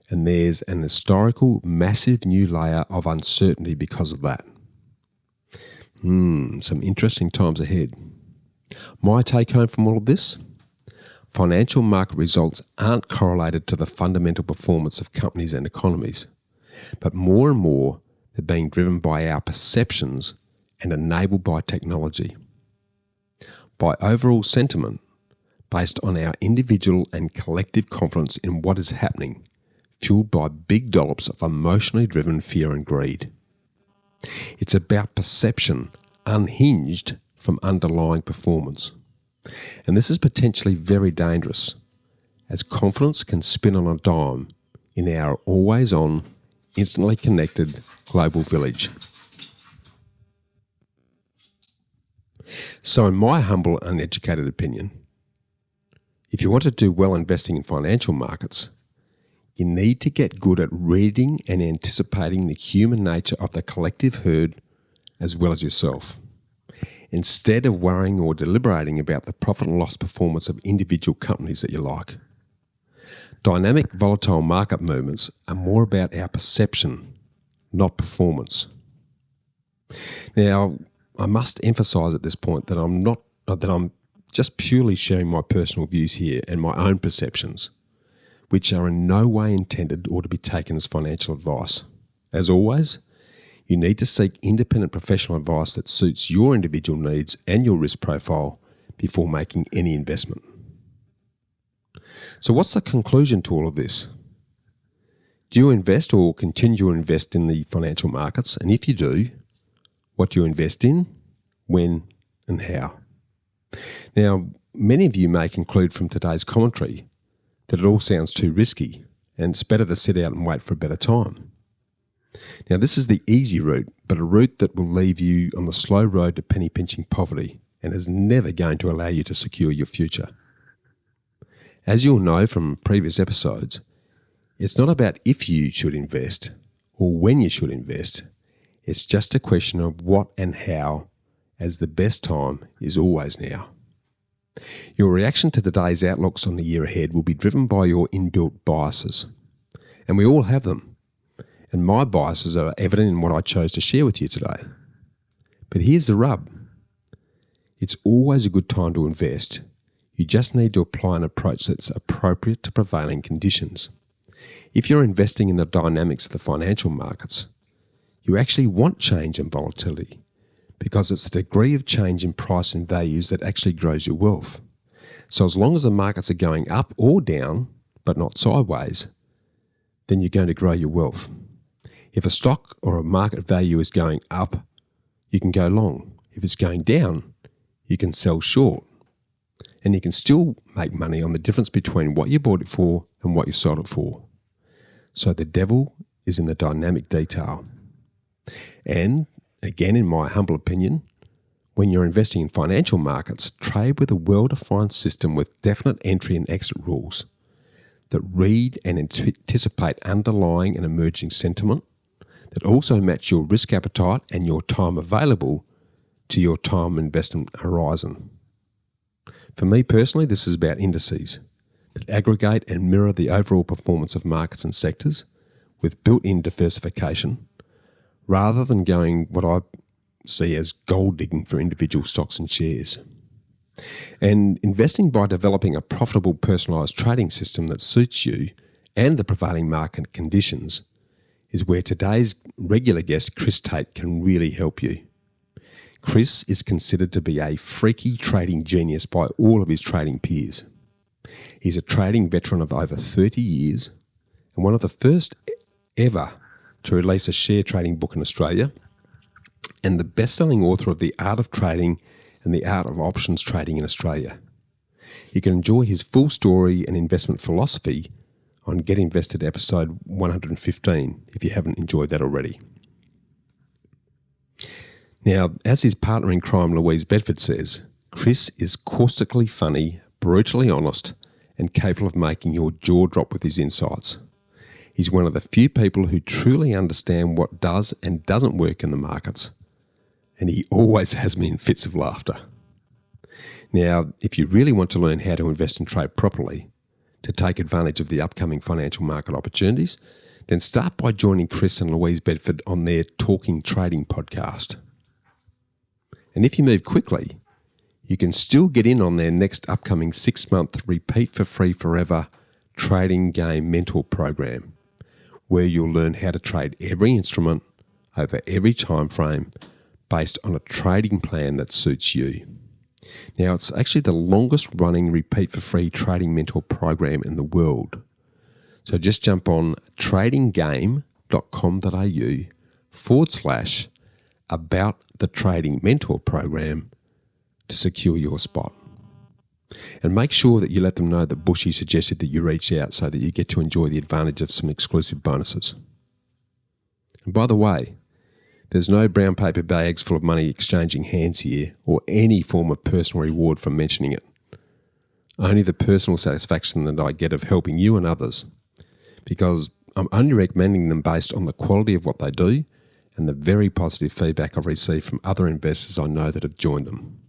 B: and there's an historical massive new layer of uncertainty because of that. Some interesting times ahead. My take home from all of this? Financial market results aren't correlated to the fundamental performance of companies and economies, but more and more they're being driven by our perceptions and enabled by technology. By overall sentiment, based on our individual and collective confidence in what is happening, fueled by big dollops of emotionally driven fear and greed. It's about perception unhinged from underlying performance. And this is potentially very dangerous, as confidence can spin on a dime in our always-on, instantly connected global village. So in my humble, uneducated opinion, if you want to do well investing in financial markets, you need to get good at reading and anticipating the human nature of the collective herd as well as yourself, instead of worrying or deliberating about the profit and loss performance of individual companies that you like. Dynamic, volatile market movements are more about our perception, not performance. Now, I must emphasise at this point that I'm just purely sharing my personal views here and my own perceptions, which are in no way intended or to be taken as financial advice. As always, you need to seek independent professional advice that suits your individual needs and your risk profile before making any investment. So what's the conclusion to all of this? Do you invest or continue to invest in the financial markets? And if you do, what do you invest in, when, and how? Now, many of you may conclude from today's commentary that it all sounds too risky and it's better to sit out and wait for a better time. Now, this is the easy route, but a route that will leave you on the slow road to penny-pinching poverty and is never going to allow you to secure your future. As you'll know from previous episodes, it's not about if you should invest or when you should invest. It's just a question of what and how, as the best time is always now. Your reaction to today's outlooks on the year ahead will be driven by your inbuilt biases. And we all have them. And my biases are evident in what I chose to share with you today. But here's the rub. It's always a good time to invest. You just need to apply an approach that's appropriate to prevailing conditions. If you're investing in the dynamics of the financial markets, you actually want change and volatility because it's the degree of change in price and values that actually grows your wealth. So as long as the markets are going up or down, but not sideways, then you're going to grow your wealth. If a stock or a market value is going up, you can go long. If it's going down, you can sell short. And you can still make money on the difference between what you bought it for and what you sold it for. So the devil is in the dynamic detail. And again, in my humble opinion, when you're investing in financial markets, trade with a well-defined system with definite entry and exit rules that read and anticipate underlying and emerging sentiment, that also match your risk appetite and your time available to your time investment horizon. For me personally, this is about indices that aggregate and mirror the overall performance of markets and sectors with built-in diversification, rather than going what I see as gold digging for individual stocks and shares. And investing by developing a profitable personalised trading system that suits you and the prevailing market conditions is where today's regular guest, Chris Tate, can really help you. Chris is considered to be a freaky trading genius by all of his trading peers. He's a trading veteran of over 30 years and one of the first ever to release a share trading book in Australia, and the best-selling author of The Art of Trading and The Art of Options Trading in Australia. You can enjoy his full story and investment philosophy on Get Invested episode 115 if you haven't enjoyed that already. Now, as his partner in crime Louise Bedford says, Chris is caustically funny, brutally honest, and capable of making your jaw drop with his insights. He's one of the few people who truly understand what does and doesn't work in the markets, and he always has me in fits of laughter. Now, if you really want to learn how to invest and trade properly, to take advantage of the upcoming financial market opportunities, then start by joining Chris and Louise Bedford on their Talking Trading podcast. And if you move quickly, you can still get in on their next upcoming 6-month repeat for free forever trading game mentor program, where you'll learn how to trade every instrument over every time frame based on a trading plan that suits you. Now, it's actually the longest running repeat for free trading mentor program in the world. So just jump on tradinggame.com.au/about the trading mentor program to secure your spot. And make sure that you let them know that Bushy suggested that you reach out so that you get to enjoy the advantage of some exclusive bonuses. And by the way, there's no brown paper bags full of money exchanging hands here or any form of personal reward for mentioning it. Only the personal satisfaction that I get of helping you and others, because I'm only recommending them based on the quality of what they do and the very positive feedback I've received from other investors I know that have joined them.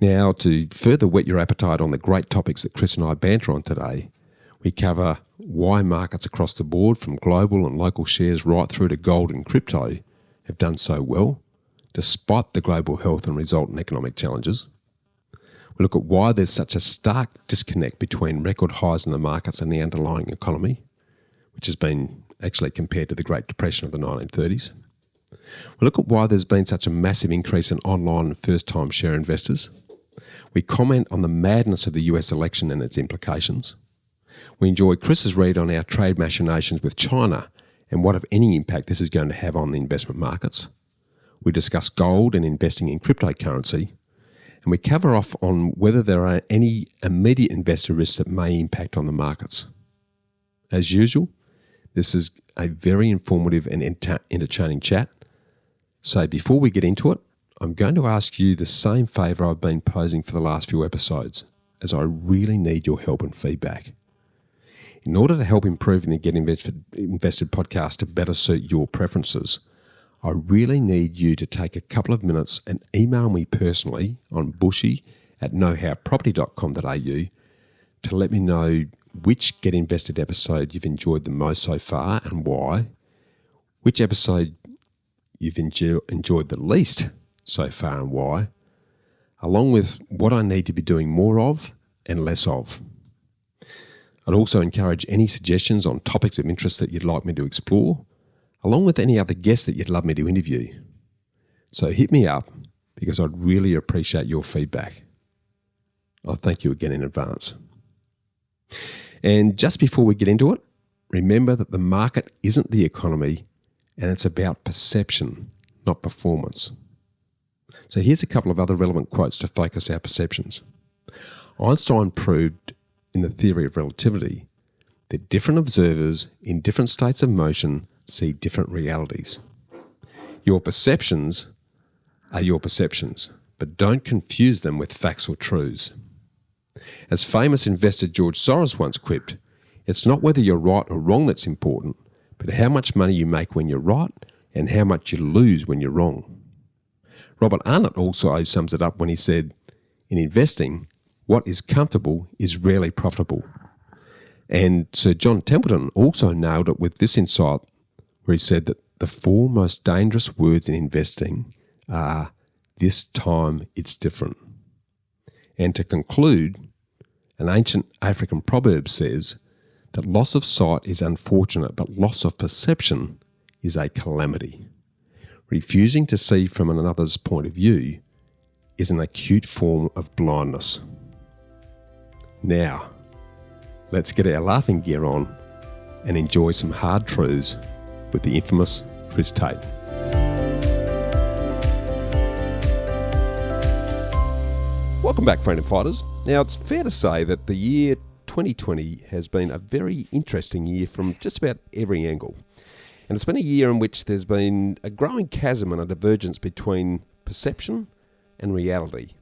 B: Now, to further whet your appetite on the great topics that Chris and I banter on today, we cover why markets across the board, from global and local shares right through to gold and crypto, have done so well, despite the global health and resultant economic challenges. We look at why there's such a stark disconnect between record highs in the markets and the underlying economy, which has been actually compared to the Great Depression of the 1930s. We look at why there's been such a massive increase in online and first-time share investors. We comment on the madness of the US election and its implications. We enjoy Chris's read on our trade machinations with China and what, if any, impact this is going to have on the investment markets. We discuss gold and investing in cryptocurrency. And we cover off on whether there are any immediate investor risks that may impact on the markets. As usual, this is a very informative and entertaining chat. So before we get into it, I'm going to ask you the same favour I've been posing for the last few episodes, as I really need your help and feedback. In order to help improving the Get Invested podcast to better suit your preferences, I really need you to take a couple of minutes and email me personally on bushy@knowhowproperty.com.au to let me know which Get Invested episode you've enjoyed the most so far and why, which episode you've enjoyed the least so far and why, along with what I need to be doing more of and less of. I'd also encourage any suggestions on topics of interest that you'd like me to explore, along with any other guests that you'd love me to interview. So hit me up, because I'd really appreciate your feedback. I thank you again in advance. And just before we get into it, remember that the market isn't the economy, and it's about perception, not performance. So here's a couple of other relevant quotes to focus our perceptions. Einstein proved in the theory of relativity that different observers in different states of motion see different realities. Your perceptions are your perceptions, but don't confuse them with facts or truths. As famous investor George Soros once quipped, it's not whether you're right or wrong that's important, but how much money you make when you're right and how much you lose when you're wrong. Robert Arnott also sums it up when he said, in investing, what is comfortable is rarely profitable. And Sir John Templeton also nailed it with this insight, where he said that the 4 most dangerous words in investing are, this time it's different. And to conclude, an ancient African proverb says that loss of sight is unfortunate, but loss of perception is a calamity. Refusing to see from another's point of view is an acute form of blindness. Now, let's get our laughing gear on and enjoy some hard truths with the infamous Tate. Welcome back, Freedom Fighters. Now, it's fair to say that the year 2020 has been a very interesting year from just about every angle. And it's been a year in which there's been a growing chasm and a divergence between perception and reality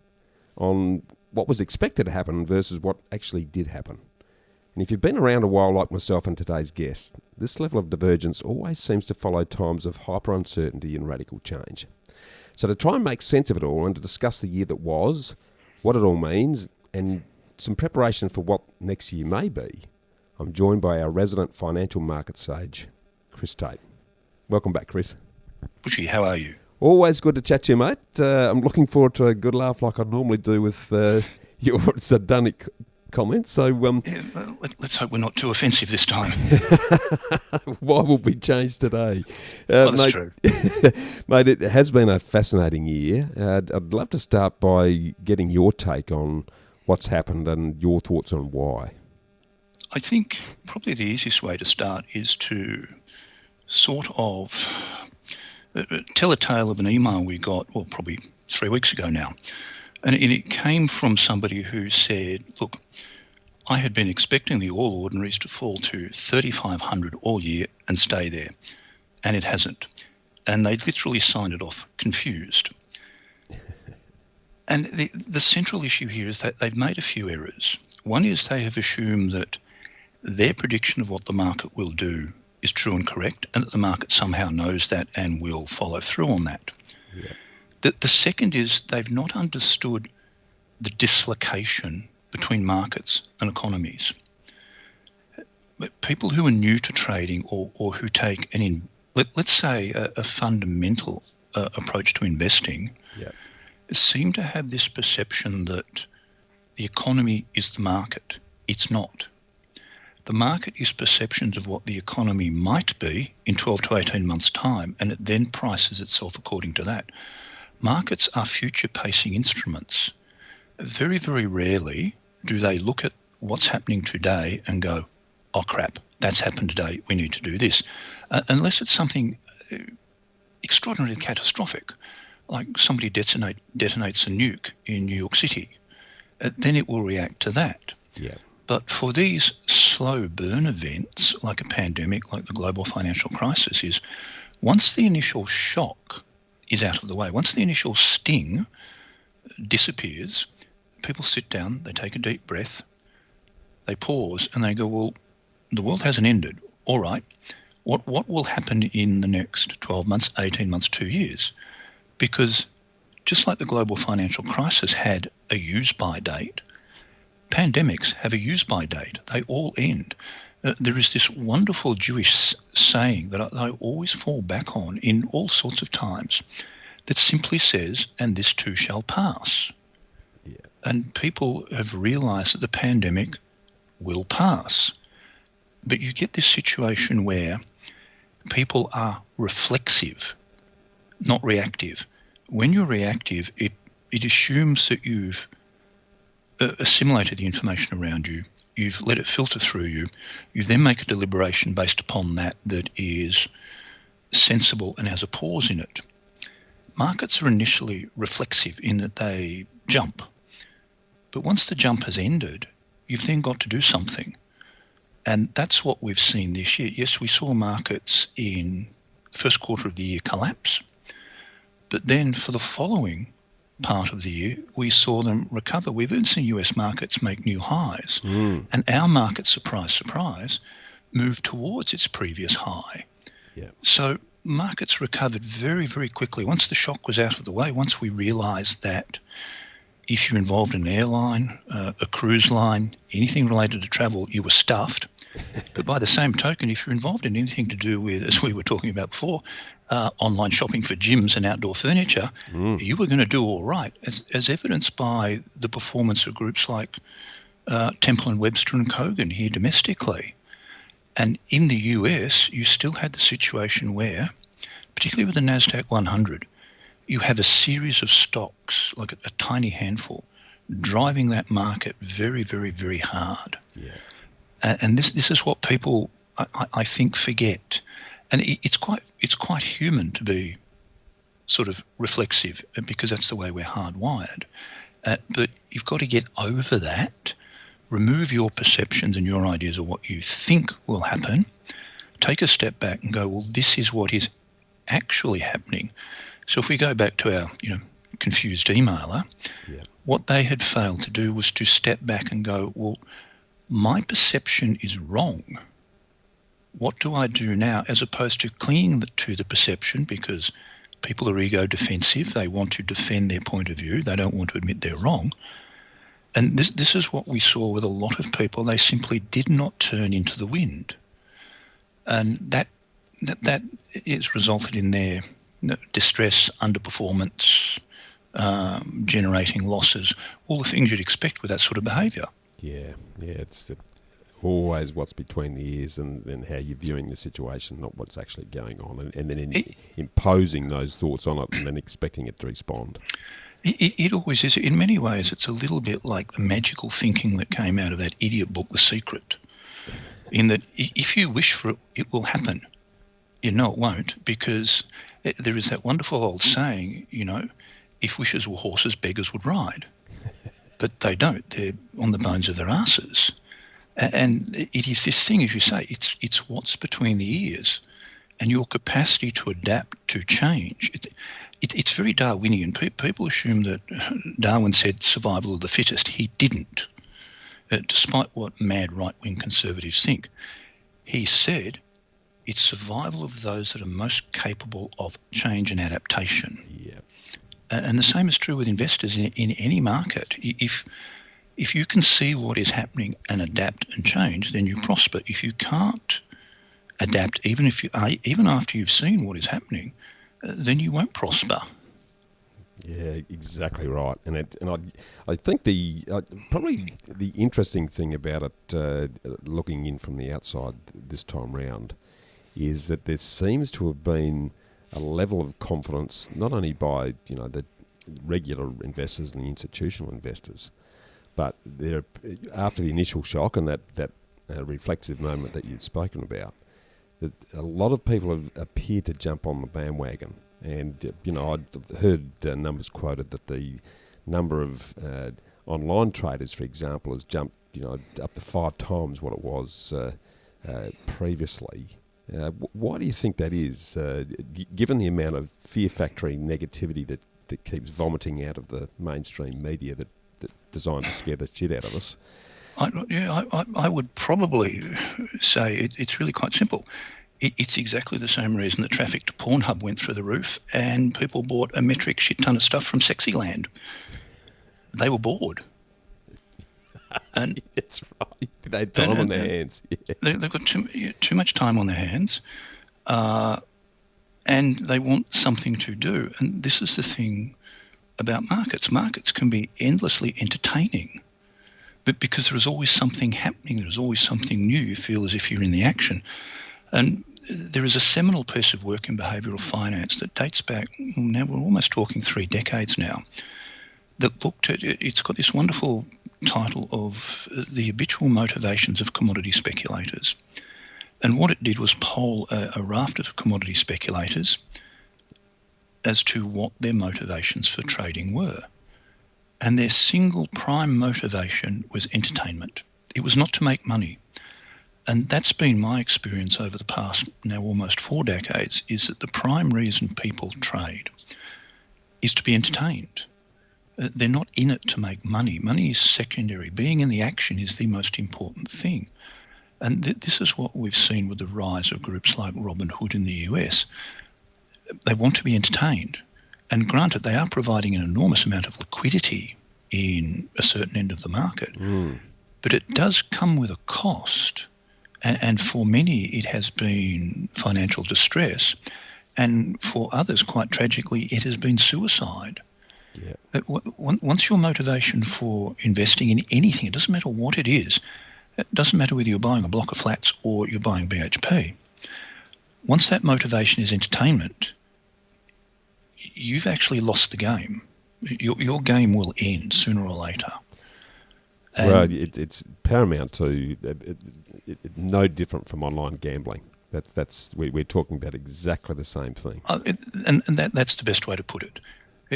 B: on what was expected to happen versus what actually did happen. And if you've been around a while like myself and today's guest, this level of divergence always seems to follow times of hyper uncertainty and radical change. So to try and make sense of it all and to discuss the year that was, what it all means, and some preparation for what next year may be, I'm joined by our resident financial market sage, Tate. Welcome back, Chris.
A: Bushy, how are you?
B: Always good to chat to you, mate. I'm looking forward to a good laugh like I normally do with your sardonic comments. So,
A: let's hope we're not too offensive this time.
B: Why will we change today?
A: That's
B: mate,
A: true.
B: Mate, it has been a fascinating year. I'd love to start by getting your take on what's happened and your thoughts on why.
A: I think probably the easiest way to start is to sort of tell a tale of an email we got, well, probably 3 weeks ago now. And it came from somebody who said, look, I had been expecting the All Ordinaries to fall to 3,500 all year and stay there, and it hasn't. And they literally signed it off confused. And the central issue here is that they've made a few errors. One is they have assumed that their prediction of what the market will do is true and correct, and that the market somehow knows that and will follow through on that. Yeah. The second is they've not understood the dislocation between markets and economies. People who are new to trading or who take let's say a fundamental approach to investing, yeah, seem to have this perception that the economy is the market. It's not. The market is perceptions of what the economy might be in 12 to 18 months' time, and it then prices itself according to that. Markets are future-pacing instruments. Very, very rarely do they look at what's happening today and go, oh crap, that's happened today, we need to do this. Unless it's something extraordinarily catastrophic, like somebody detonates a nuke in New York City, then it will react to that. Yeah. But for these slow burn events, like a pandemic, like the global financial crisis, is once the initial shock is out of the way, once the initial sting disappears, people sit down, they take a deep breath, they pause, and they go, well, the world hasn't ended. All right, what will happen in the next 12 months, 18 months, 2 years? Because just like the global financial crisis had a use-by date, pandemics have a use-by date. They all end. There is this wonderful Jewish saying that I always fall back on in all sorts of times that simply says, and this too shall pass. Yeah. And people have realized that the pandemic will pass. But you get this situation where people are reflexive, not reactive. When you're reactive, it assumes that you've assimilated the information around you, you've let it filter through you, you then make a deliberation based upon that is sensible and has a pause in it. Markets are initially reflexive in that they jump. But once the jump has ended, you've then got to do something. And that's what we've seen this year. Yes, we saw markets in the first quarter of the year collapse, but then for the following part of the year, we saw them recover. We've even seen US markets make new highs. And our market, surprise, surprise, moved towards its previous high. Yeah. So markets recovered very, very quickly. Once the shock was out of the way, once we realized that if you're involved in an airline, a cruise line, anything related to travel, you were stuffed. But by the same token, if you're involved in anything to do with, as we were talking about before, online shopping for gyms and outdoor furniture, you were going to do all right, as evidenced by the performance of groups like Temple and Webster and Kogan here domestically. And in the US, you still had the situation where, particularly with the NASDAQ 100, you have a series of stocks, like a tiny handful, driving that market very, very, very hard.
C: Yeah.
A: And this is what people, I think, forget. And it's quite human to be sort of reflexive, because that's the way we're hardwired. But you've got to get over that, remove your perceptions and your ideas of what you think will happen, take a step back and go, well, this is what is actually happening. So if we go back to our, confused emailer, what they had failed to do was to step back and go, well, my perception is wrong. What do I do now? As opposed to clinging to the perception, because people are ego defensive. They want to defend their point of view. They don't want to admit they're wrong. And this is what we saw with a lot of people. They simply did not turn into the wind. And that is resulted in their distress, underperformance, generating losses, all the things you'd expect with that sort of behaviour.
C: Yeah, it's always what's between the ears and how you're viewing the situation, not what's actually going on, and then imposing those thoughts on it and then expecting it to respond.
A: It always is. In many ways, it's a little bit like the magical thinking that came out of that idiot book, The Secret, in that if you wish for it, it will happen. It won't, because there is that wonderful old saying, if wishes were horses, beggars would ride. But they don't. They're on the bones of their asses. And it is this thing, as you say, it's what's between the ears and your capacity to adapt, to change. It's very Darwinian. People assume that Darwin said survival of the fittest. He didn't, despite what mad right-wing conservatives think. He said it's survival of those that are most capable of change and adaptation.
C: Yeah.
A: And the same is true with investors in any market. If you can see what is happening and adapt and change, then you prosper. If you can't adapt, even after you've seen what is happening, then you won't prosper.
C: Yeah, exactly right. And I think probably the interesting thing about it, looking in from the outside this time round, is that there seems to have been a level of confidence, not only by the regular investors and the institutional investors, but after the initial shock and that reflexive moment that you've spoken about, that a lot of people have appeared to jump on the bandwagon. And I've heard numbers quoted that the number of online traders, for example, has jumped up to 5 times what it was previously. Why do you think that is, given the amount of fear-factory negativity that keeps vomiting out of the mainstream media that's designed to scare the shit out of us?
A: I would probably say it's really quite simple. It's exactly the same reason that traffic to Pornhub went through the roof and people bought a metric shit ton of stuff from Sexyland. They were bored. And
C: that's right. They had time on their hands. Yeah.
A: They've got too much time on their hands, and they want something to do. And this is the thing about markets. Markets can be endlessly entertaining, but because there is always something happening, there is always something new, you feel as if you're in the action. And there is a seminal piece of work in behavioural finance that dates back, now we're almost talking 3 decades now, that looked at, it's got this wonderful title of The Habitual Motivations of Commodity Speculators. And what it did was poll a raft of commodity speculators as to what their motivations for trading were. And their single prime motivation was entertainment. It was not to make money. And that's been my experience over the past now almost 4 decades, is that the prime reason people trade is to be entertained. They're not in it to make money. Money is secondary. Being in the action is the most important thing. And this is what we've seen with the rise of groups like Robinhood in the US. They want to be entertained. And granted, they are providing an enormous amount of liquidity in a certain end of the market. But it does come with a cost. And for many, it has been financial distress. And for others, quite tragically, it has been suicide. Yeah. Once your motivation for investing in anything, it doesn't matter what it is, It doesn't matter whether you're buying a block of flats or you're buying BHP. Once that motivation is entertainment, you've actually lost the game. Your game will end sooner or later. And
C: well, it's paramount to no different from online gambling. We're talking about exactly the same thing.
A: and that's the best way to put it.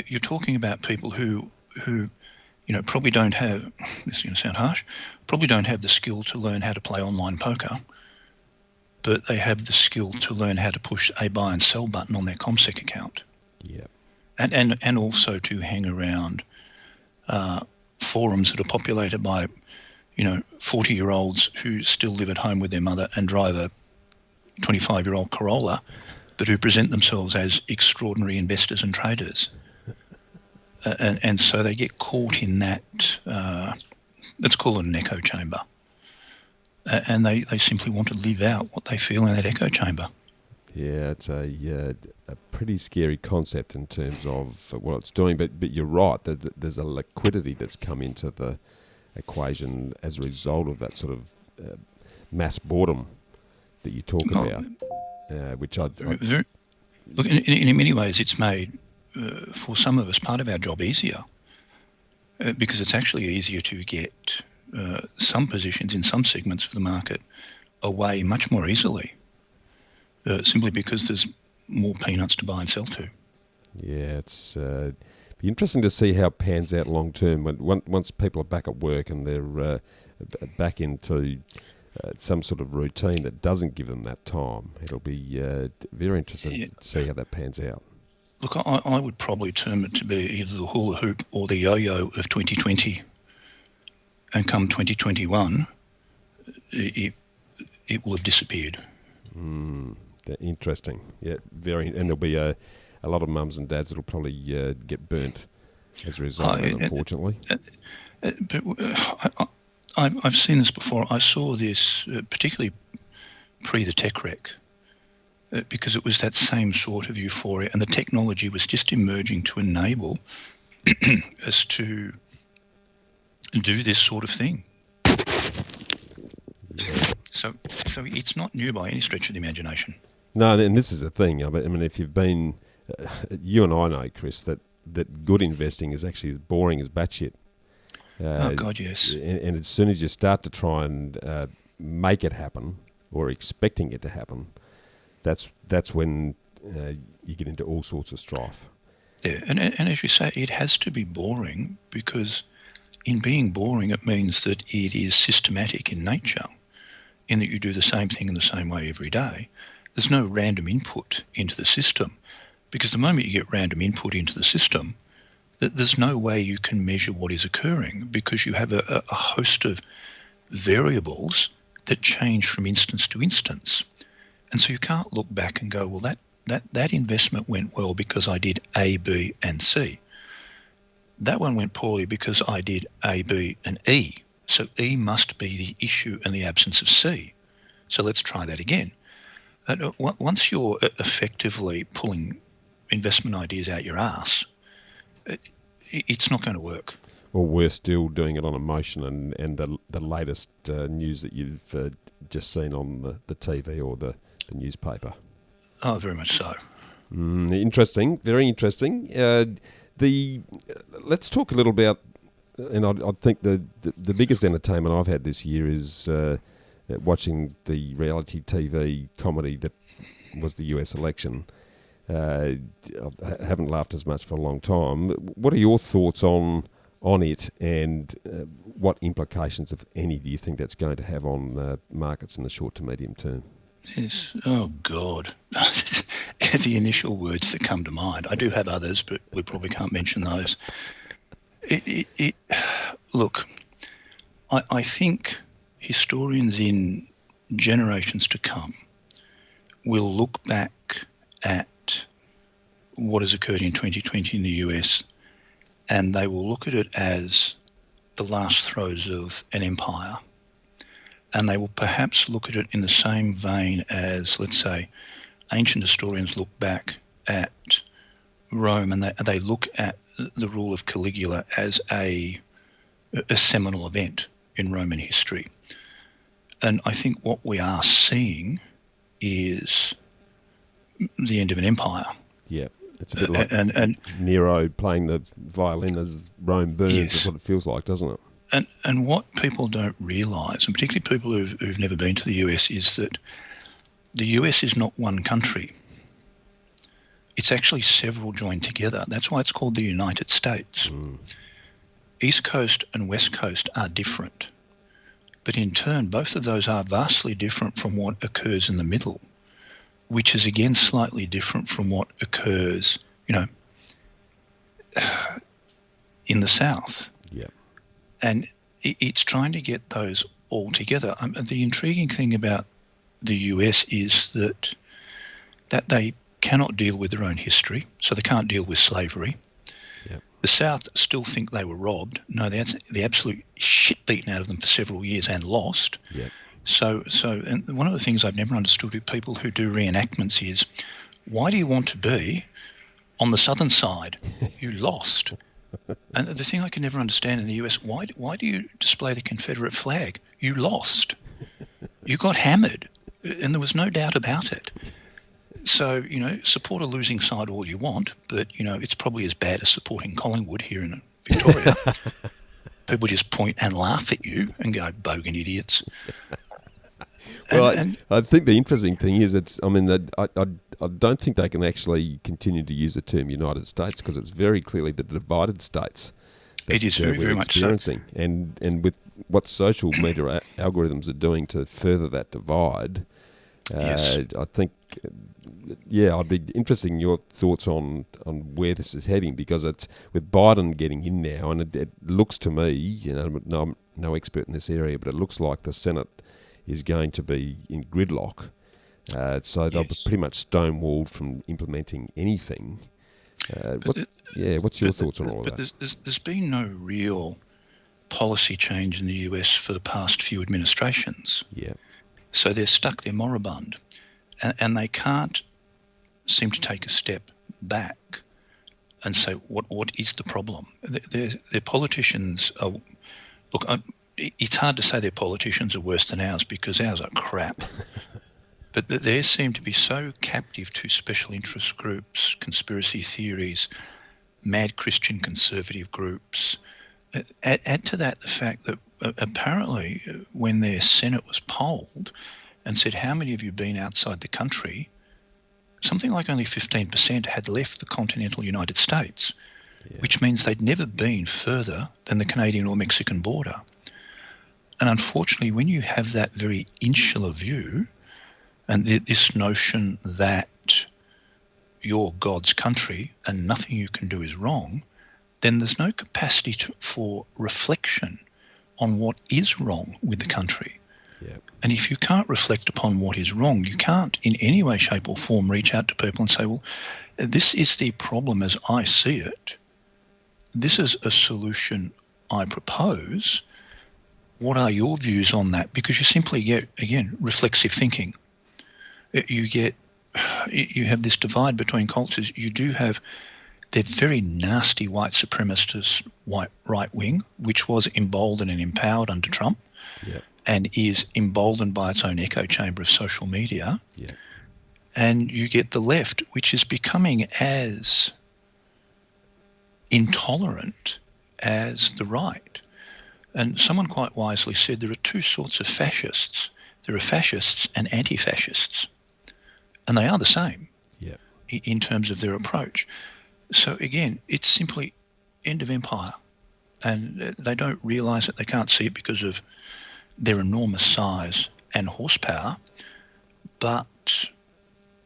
A: You're talking about people who probably don't have, this is going to sound harsh, probably don't have the skill to learn how to play online poker, but they have the skill to learn how to push a buy and sell button on their CommSec account.
C: Yeah.
A: And also to hang around forums that are populated by 40-year-olds who still live at home with their mother and drive a 25-year-old Corolla, but who present themselves as extraordinary investors and traders. And so they get caught in that, let's call it an echo chamber. And they simply want to live out what they feel in that echo chamber.
C: Yeah, it's a pretty scary concept in terms of what it's doing. But you're right, there's a liquidity that's come into the equation as a result of that sort of mass boredom that you talk about, which look,
A: in many ways, it's made for some of us part of our job easier because it's actually easier to get some positions in some segments of the market away much more easily, simply because there's more peanuts to buy and sell to.
C: Yeah, it's be interesting to see how it pans out long term once people are back at work and they're back into some sort of routine that doesn't give them that time. It'll be very interesting to see how that pans out.
A: Look, I would probably term it to be either the hula hoop or the yo-yo of 2020. And come 2021, it will have disappeared.
C: Interesting. Yeah, and there'll be a lot of mums and dads that'll probably get burnt as a result of it, unfortunately.
A: But I've seen this before. I saw this particularly pre the tech wreck, because it was that same sort of euphoria, and the technology was just emerging to enable us to do this sort of thing.
C: Yeah.
A: So it's not new by any stretch of the imagination.
C: No, and this is the thing. I mean, if you've been, you and I know, Chris, that good investing is actually as boring as batshit.
A: Oh God, yes.
C: And as soon as you start to try and make it happen, or expecting it to happen, that's when you get into all sorts of strife.
A: Yeah, and as you say, it has to be boring, because in being boring, it means that it is systematic in nature, in that you do the same thing in the same way every day. There's no random input into the system, because the moment you get random input into the system, there's no way you can measure what is occurring, because you have a host of variables that change from instance to instance. And so you can't look back and go, well, that investment went well because I did A, B, and C. That one went poorly because I did A, B, and E. So E must be the issue and the absence of C. So let's try that again. Once you're effectively pulling investment ideas out your ass, it's not going to work.
C: Or worse still, doing it on emotion and the latest news that you've just seen on the TV or the newspaper.
A: Oh, very much so.
C: Interesting, very interesting. Let's talk a little about, and I think the biggest entertainment I've had this year is watching the reality TV comedy that was the US election. I haven't laughed as much for a long time. What are your thoughts on it, and what implications, if any, do you think that's going to have on markets in the short to medium term?
A: Yes. Oh, God. The initial words that come to mind. I do have others, but we probably can't mention those. Look, I think historians in generations to come will look back at what has occurred in 2020 in the US, and they will look at it as the last throes of an empire. And they will perhaps look at it in the same vein as, let's say, ancient historians look back at Rome, and they look at the rule of Caligula as a seminal event in Roman history. And I think what we are seeing is the end of an empire.
C: Yeah, it's a bit like
A: and
C: Nero playing the violin as Rome burns.
A: Yes.
C: That's what it feels like, doesn't it?
A: And what people don't realise, and particularly people who've never been to the US, is that the US is not one country. It's actually several joined together. That's why it's called the United States. East Coast and West Coast are different. But in turn, both of those are vastly different from what occurs in the middle, which is again slightly different from what occurs, in the South.
C: Yeah.
A: And it's trying to get those all together. The intriguing thing about the US is that they cannot deal with their own history, so they can't deal with slavery.
C: Yep.
A: The South still think they were robbed. No, the absolute shit beaten out of them for several years and lost.
C: Yep.
A: So, and one of the things I've never understood with people who do reenactments is, why do you want to be on the southern side? You lost. And the thing I can never understand in the US, why do you display the Confederate flag? You lost. You got hammered, and there was no doubt about it. So, support a losing side all you want, but, it's probably as bad as supporting Collingwood here in Victoria. People just point and laugh at you and go, bogan idiots.
C: Well, I think the interesting thing is I don't think they can actually continue to use the term United States, because it's very clearly the divided states that
A: it is very much
C: experiencing. So. And with what social media algorithms are doing to further that divide,
A: yes.
C: I think, I'd be interested in your thoughts on where this is heading, because it's with Biden getting in now, and it looks to me, I'm no expert in this area, but it looks like the Senate is going to be in gridlock. So they'll be pretty much stonewalled from implementing anything. What's your thoughts on all of that?
A: But there's been no real policy change in the US for the past few administrations.
C: Yeah.
A: So they're stuck, they're moribund, and they can't seem to take a step back and say, what is the problem? Their politicians are... Look, it's hard to say their politicians are worse than ours, because ours are crap. But they seem to be so captive to special interest groups, conspiracy theories, mad Christian conservative groups. Add to that the fact that apparently when their Senate was polled and said, how many of you been outside the country, something like only 15% had left the continental United States, which means they'd never been further than the Canadian or Mexican border. And unfortunately, when you have that very insular view, and this notion that you're God's country and nothing you can do is wrong, then there's no capacity for reflection on what is wrong with the country.
C: Yeah.
A: And if you can't reflect upon what is wrong, you can't in any way, shape or form reach out to people and say, well, this is the problem as I see it. This is a solution I propose. What are your views on that? Because you simply get, again, reflexive thinking. You have this divide between cultures. You do have the very nasty white supremacist white right wing, which was emboldened and empowered under Trump, and is emboldened by its own echo chamber of social media.
C: Yeah.
A: And you get the left, which is becoming as intolerant as the right. And someone quite wisely said there are two sorts of fascists. There are fascists and anti-fascists. And they are the same in terms of their approach. So again, it's simply end of empire. And they don't realise it, they can't see it because of their enormous size and horsepower. But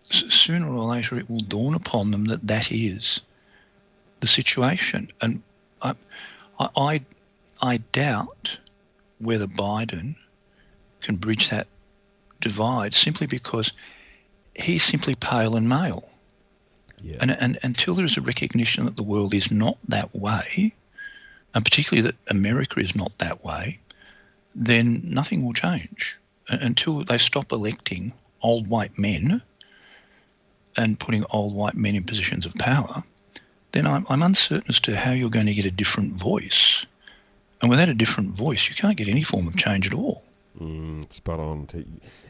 A: sooner or later it will dawn upon them that that is the situation. And I doubt whether Biden can bridge that divide, simply because he's simply pale and male.
C: Yeah.
A: And until there is a recognition that the world is not that way, and particularly that America is not that way, then nothing will change. Until they stop electing old white men and putting old white men in positions of power, then I'm uncertain as to how you're going to get a different voice. And without a different voice, you can't get any form of change at all.
C: Spot on.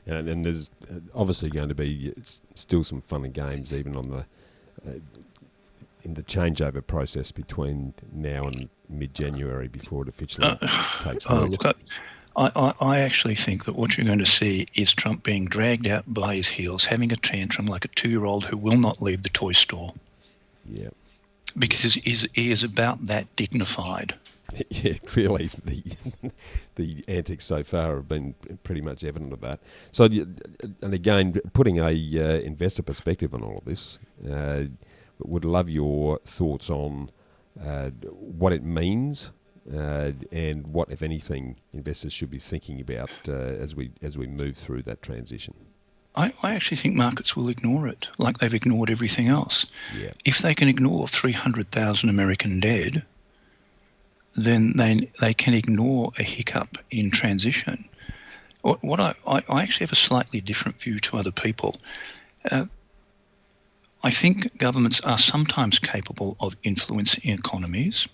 C: And there's obviously going to be still some fun and games even on the in the changeover process between now and mid-January before it officially takes root.
A: Look, I actually think that what you're going to see is Trump being dragged out by his heels, having a tantrum like a 2-year-old who will not leave the toy store.
C: Yeah.
A: Because he is about that dignified.
C: Yeah, clearly the antics so far have been pretty much evident of that. So, and again, putting a investor perspective on all of this, would love your thoughts on what it means and what, if anything, investors should be thinking about as we move through that transition.
A: I actually think markets will ignore it, like they've ignored everything else.
C: Yeah.
A: If they can ignore 300,000 American dead, then they can ignore a hiccup in transition. What I actually have a slightly different view to other people. I think governments are sometimes capable of influencing economies,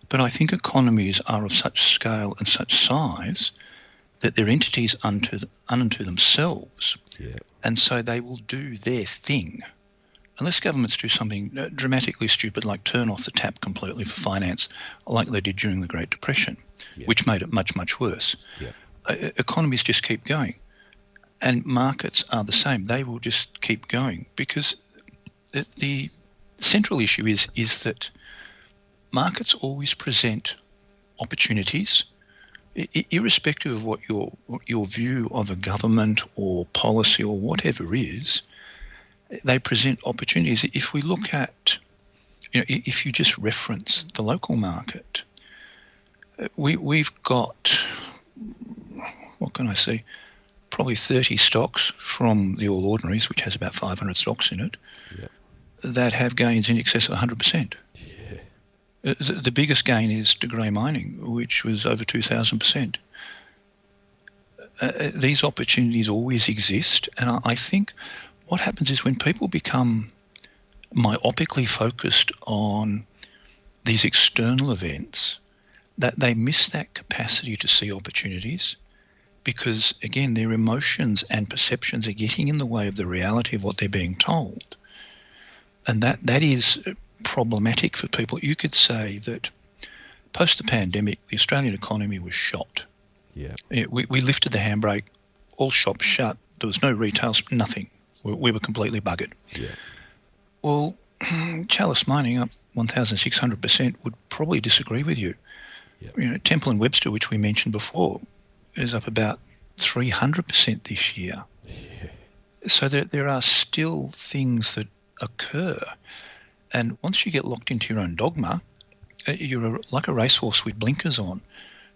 A: but I think economies are of such scale and such size that they're entities unto themselves.
C: Yeah.
A: And so they will do their thing. Unless governments do something dramatically stupid like turn off the tap completely for finance, like they did during the Great Depression, which made it much, much worse.
C: Yeah.
A: Economies just keep going. And markets are the same. They will just keep going because the central issue is that markets always present opportunities, irrespective of what your view of a government or policy or whatever is. They present opportunities. If we look at, if you just reference the local market, we've got, what can I say, probably 30 stocks from the All Ordinaries, which has about 500 stocks in it, that have gains in excess of 100%.
C: Yeah.
A: The biggest gain is De Grey Mining, which was over 2,000%. These opportunities always exist, and I think what happens is when people become myopically focused on these external events, that they miss that capacity to see opportunities because, again, their emotions and perceptions are getting in the way of the reality of what they're being told. And that is problematic for people. You could say that post the pandemic, the Australian economy was shot.
C: Yeah.
A: We lifted the handbrake, all shops shut, there was no retail, nothing. We were completely buggered.
C: Yeah.
A: Well, Chalice Mining up 1,600% would probably disagree with you.
C: Yeah.
A: Temple and Webster, which we mentioned before, is up about 300% this year.
C: Yeah.
A: So there are still things that occur. And once you get locked into your own dogma, you're like a racehorse with blinkers on.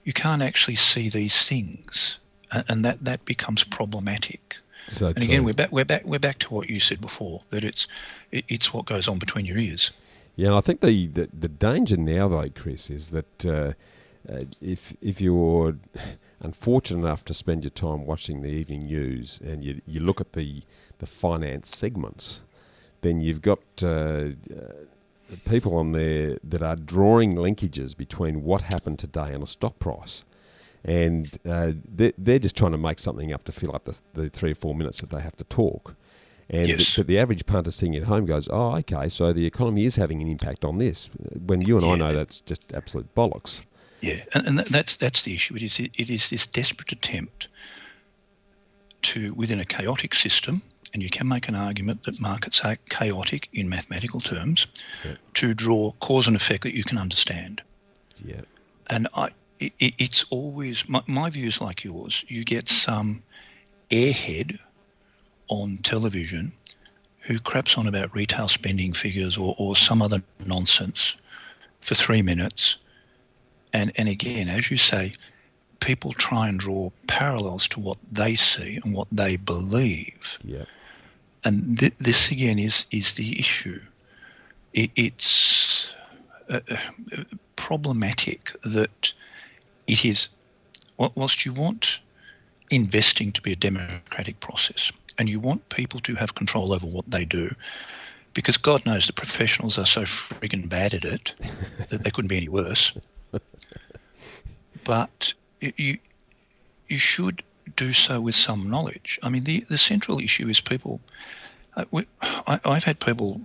A: You can't actually see these things, and that becomes problematic.
C: So
A: and again, we're back to what you said before, that it's what goes on between your ears.
C: Yeah, and I think the danger now, though, Chris, is that if you're unfortunate enough to spend your time watching the evening news and you look at the finance segments, then you've got people on there that are drawing linkages between what happened today and a stock price. And they're just trying to make something up to fill up the 3 or 4 minutes that they have to talk. And
A: Yes.
C: but the average punter sitting at home goes, oh, okay, so the economy is having an impact on this. When you and I know that's just absolute bollocks.
A: Yeah, and that's the issue. It is this desperate attempt to, within a chaotic system, and you can make an argument that markets are chaotic in mathematical terms, to draw cause and effect that you can understand.
C: Yeah.
A: And it's always, my view is like yours. You get some airhead on television who craps on about retail spending figures or some other nonsense for 3 minutes. And again, as you say, people try and draw parallels to what they see and what they believe.
C: Yeah.
A: And this again is the issue. It's problematic that it is, whilst you want investing to be a democratic process and you want people to have control over what they do, because God knows the professionals are so friggin' bad at it that they couldn't be any worse. But you should do so with some knowledge. I mean, the central issue is people. I've had people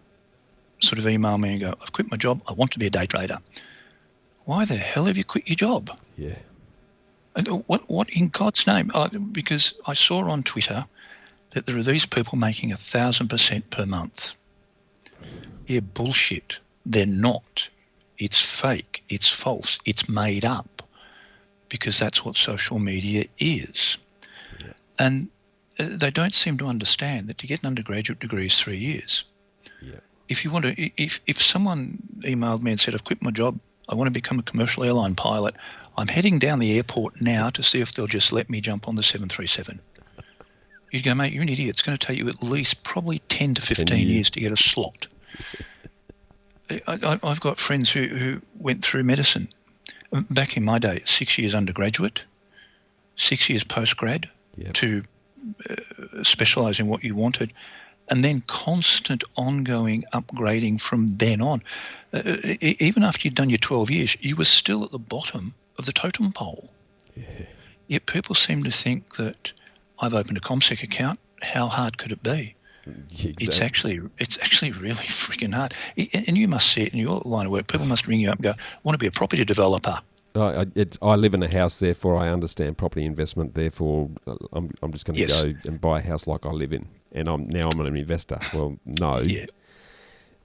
A: sort of email me and go, I've quit my job, I want to be a day trader. Why the hell have you quit your job?
C: Yeah.
A: And what in God's name? Because I saw on Twitter that there are these people making 1,000% per month. Yeah, bullshit. They're not. It's fake. It's false. It's made up, because that's what social media is.
C: Yeah.
A: And they don't seem to understand that to get an undergraduate degree is 3 years.
C: Yeah.
A: If you want to, if someone emailed me and said, I've quit my job, I want to become a commercial airline pilot, I'm heading down the airport now to see if they'll just let me jump on the 737. You'd go, mate, you're an idiot. It's going to take you at least probably 10 to 15 years to get a slot. I've got friends who went through medicine. Back in my day, 6 years undergraduate, 6 years postgrad,
C: Yep.
A: to specialise in what you wanted, and then constant ongoing upgrading from then on. Even after you'd done your 12 years, you were still at the bottom of the totem pole.
C: Yeah.
A: Yet people seem to think that I've opened a ComSec account, how hard could it be?
C: Exactly.
A: It's actually really freaking hard. And you must see it in your line of work. People must ring you up and go, I want to be a property developer.
C: I live in a house, therefore I understand property investment. Therefore, I'm just going to
A: Yes.
C: go and buy a house like I live in, and I'm an investor. Well, no,
A: Yeah.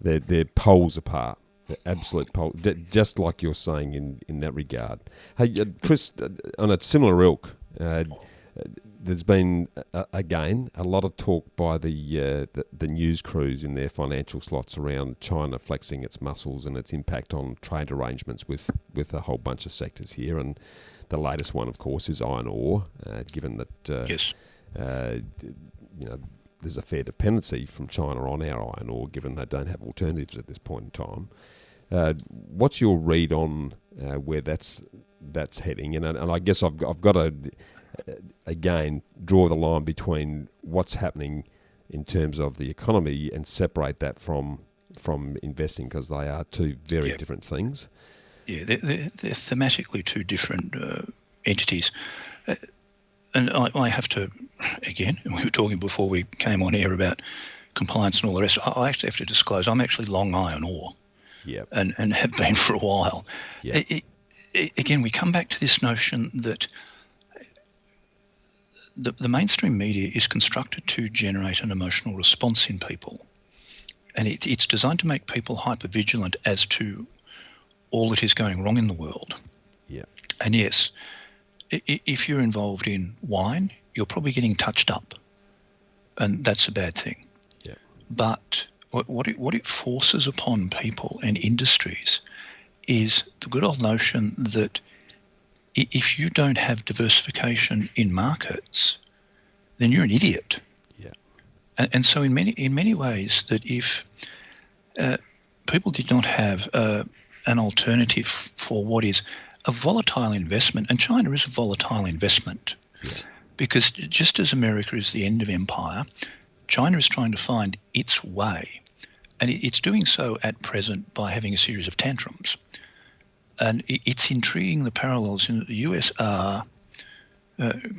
C: they're poles apart. They're absolute poles, just like you're saying in that regard. Hey, Chris, on a similar ilk, there's been again a lot of talk by the news crews in their financial slots around China flexing its muscles and its impact on trade arrangements with a whole bunch of sectors here. And the latest one, of course, is iron ore. Given that
A: Yes.
C: There's a fair dependency from China on our iron ore, given they don't have alternatives at this point in time. What's your read on where that's heading? And I guess I've got to again draw the line between what's happening in terms of the economy and separate that from investing, because they are two very different things.
A: Yeah, they're thematically two different entities. And I have to, again, we were talking before we came on air about compliance and all the rest. I actually have to disclose I'm actually long iron ore.
C: Yep.
A: And have been for a while.
C: Yep.
A: Again, we come back to this notion that the mainstream media is constructed to generate an emotional response in people. And it's designed to make people hypervigilant as to all that is going wrong in the world.
C: Yeah.
A: And yes, if you're involved in wine, you're probably getting touched up. And that's a bad thing.
C: Yeah.
A: But what it forces upon people and industries is the good old notion that if you don't have diversification in markets, then you're an idiot.
C: Yeah.
A: And so in many ways, that if people did not have an alternative for what is a volatile investment, and China is a volatile investment, because just as America is the end of empire, China is trying to find its way, and it's doing so at present by having a series of tantrums. And it's intriguing, the parallels in that the US are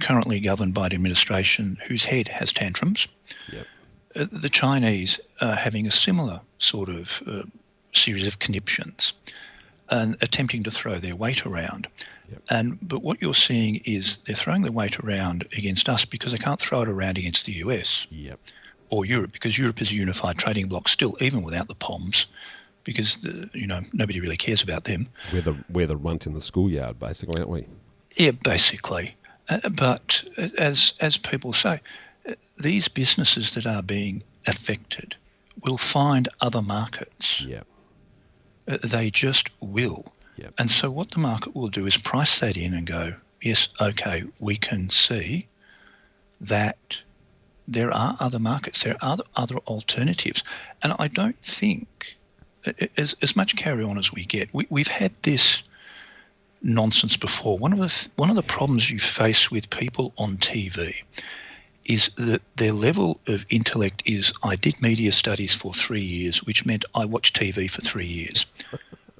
A: currently governed by an administration whose head has tantrums.
C: Yep.
A: The Chinese are having a similar sort of series of conniptions and attempting to throw their weight around.
C: Yep.
A: But what you're seeing is they're throwing their weight around against us because they can't throw it around against the US.
C: Yep.
A: Or Europe, because Europe is a unified trading bloc still, even without the POMs, because nobody really cares about them.
C: We're the runt in the schoolyard, basically, aren't we?
A: Yeah, basically. But as people say, these businesses that are being affected will find other markets.
C: Yeah.
A: They just will.
C: Yep.
A: And so what the market will do is price that in and go, yes, okay, we can see that there are other markets, there are other alternatives. And I don't think, as much carry on as we get, we've had this nonsense before. One of the problems you face with people on TV is that their level of intellect is, I did media studies for 3 years, which meant I watched TV for 3 years.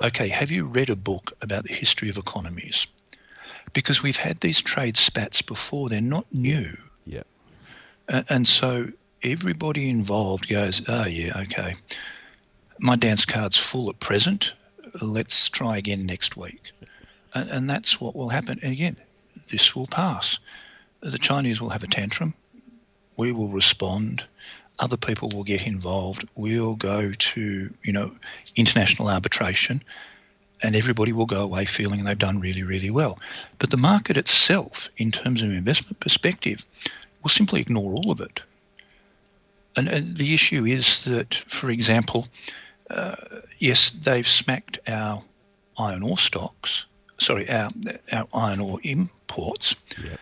A: Okay, have you read a book about the history of economies? because we've had these trade spats before. They're not new.
C: Yeah.
A: And so everybody involved goes, oh, yeah, okay, my dance card's full at present. Let's try again next week. And that's what will happen. And again, this will pass. The Chinese will have a tantrum. We will respond. Other people will get involved. We'll go to, international arbitration, and everybody will go away feeling they've done really, really well. But the market itself, in terms of investment perspective, will simply ignore all of it. And the issue is that, for example, yes, they've smacked our iron ore stocks, our iron ore imports,
C: Yep.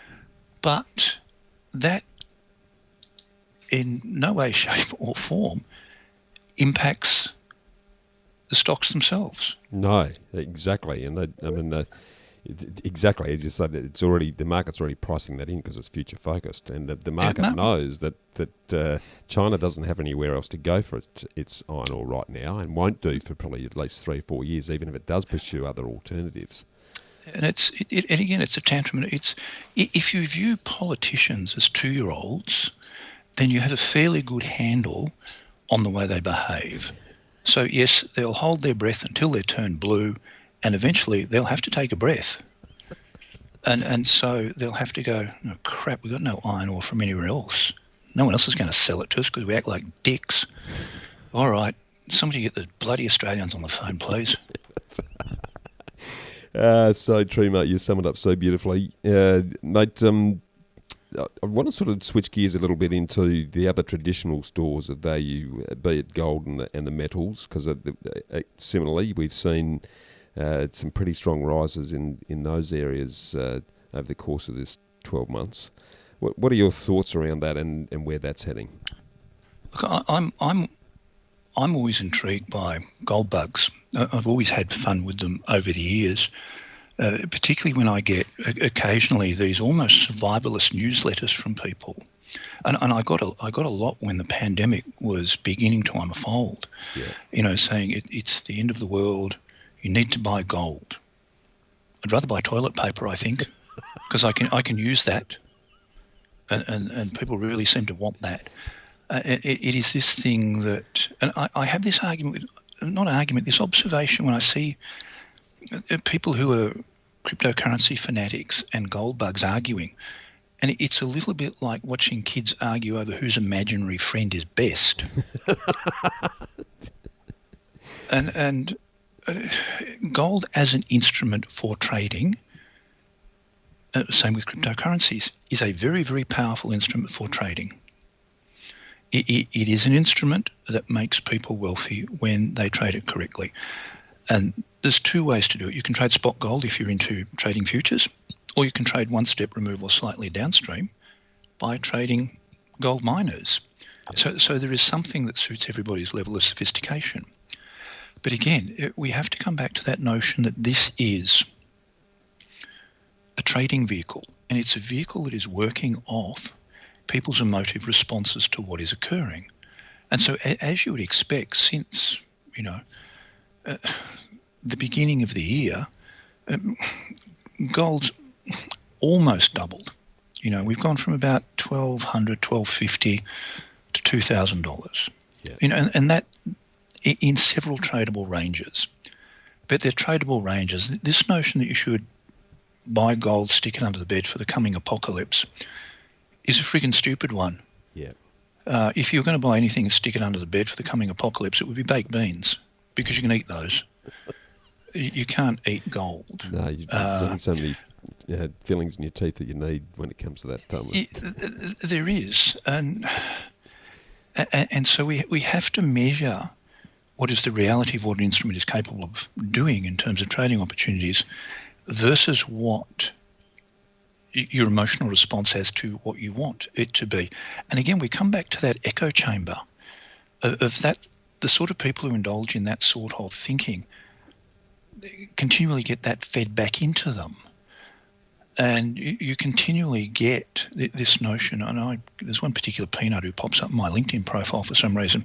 A: but that in no way, shape or form impacts the stocks themselves.
C: No, exactly. And exactly, as you said, it's already, the market's already pricing that in because it's future focused, and the market knows that China doesn't have anywhere else to go for its iron ore right now, and won't do for probably at least 3 or 4 years, even if it does pursue other alternatives.
A: And and again, it's a tantrum. It's, if you view politicians as 2-year-olds, then you have a fairly good handle on the way they behave. So yes, they'll hold their breath until they're turned blue, and eventually they'll have to take a breath. And so they'll have to go, oh, crap, we've got no iron ore from anywhere else. No one else is going to sell it to us because we act like dicks. All right, somebody get the bloody Australians on the phone, please.
C: So true, mate. You sum it up so beautifully. Mate, I want to sort of switch gears a little bit into the other traditional stores of value, be it gold and the metals, because similarly we've seen some pretty strong rises in those areas over the course of this 12 months. What are your thoughts around that and where that's heading?
A: Look, I'm always intrigued by gold bugs. I've always had fun with them over the years. Particularly when I get occasionally these almost survivalist newsletters from people, and I got a lot when the pandemic was beginning to unfold. Yeah. Saying it's the end of the world. You need to buy gold. I'd rather buy toilet paper, I think, because I can use that, and people really seem to want that. It is this thing that, and I have this this observation when I see people who are cryptocurrency fanatics and gold bugs arguing, and it's a little bit like watching kids argue over whose imaginary friend is best. and gold as an instrument for trading, same with cryptocurrencies, is a very, very powerful instrument for trading. It is an instrument that makes people wealthy when they trade it correctly. And there's 2 ways to do it. You can trade spot gold if you're into trading futures, or you can trade one step removed or slightly downstream by trading gold miners. Yeah. So there is something that suits everybody's level of sophistication. But again, we have to come back to that notion that this is a trading vehicle, and it's a vehicle that is working off people's emotive responses to what is occurring. And so as you would expect, since, the beginning of the year, gold's almost doubled. We've gone from about $1,200, $1,250 to $2,000. Yeah. And that in several tradable ranges. But they're tradable ranges. This notion that you should buy gold, stick it under the bed for the coming apocalypse is a friggin' stupid one.
C: Yeah.
A: If you're going to buy anything and stick it under the bed for the coming apocalypse, it would be baked beans, because you can eat those. You can't eat gold.
C: No, there's only so many fillings in your teeth that you need when it comes to that time.
A: There is, and so we have to measure what is the reality of what an instrument is capable of doing in terms of trading opportunities versus what your emotional response as to what you want it to be. And again, we come back to that echo chamber of that, the sort of people who indulge in that sort of thinking continually get that fed back into them. And you continually get this notion, and there's one particular peanut who pops up in my LinkedIn profile for some reason,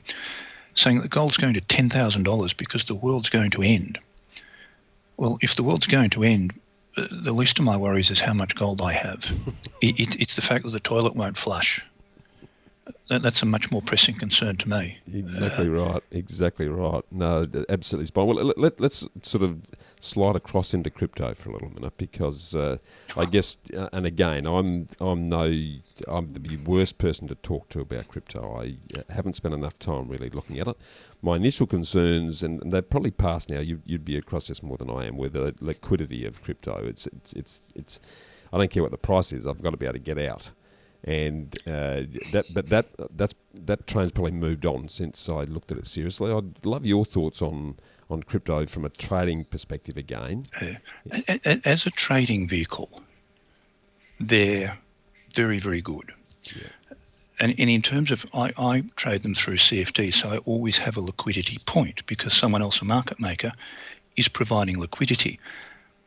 A: saying that gold's going to $10,000 because the world's going to end. Well, if the world's going to end, the least of my worries is how much gold I have. It's the fact that the toilet won't flush. That's a much more pressing concern to me.
C: Exactly right. Exactly right. No, absolutely spot on. Well, let's sort of slide across into crypto for a little minute, because I guess, and again, I'm the worst person to talk to about crypto. I haven't spent enough time really looking at it. My initial concerns, and they've probably passed now. You'd be across this more than I am, with the liquidity of crypto. It's. I don't care what the price is. I've got to be able to get out. And that train's probably moved on since I looked at it seriously. I'd love your thoughts on crypto from a trading perspective again.
A: As a trading vehicle, they're very, very good.
C: Yeah.
A: And in terms of, I trade them through CFD, so I always have a liquidity point because someone else, a market maker, is providing liquidity.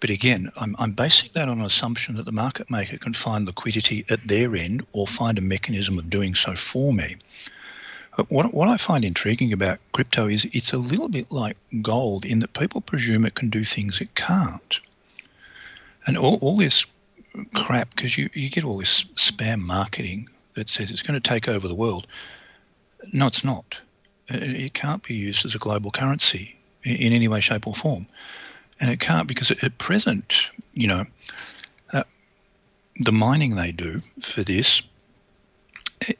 A: But again, I'm basing that on an assumption that the market maker can find liquidity at their end or find a mechanism of doing so for me. But what I find intriguing about crypto is it's a little bit like gold in that people presume it can do things it can't. And all this crap, because you get all this spam marketing that says it's going to take over the world. No, it's not. It can't be used as a global currency in any way, shape or form. And it can't, because at present, the mining they do for this,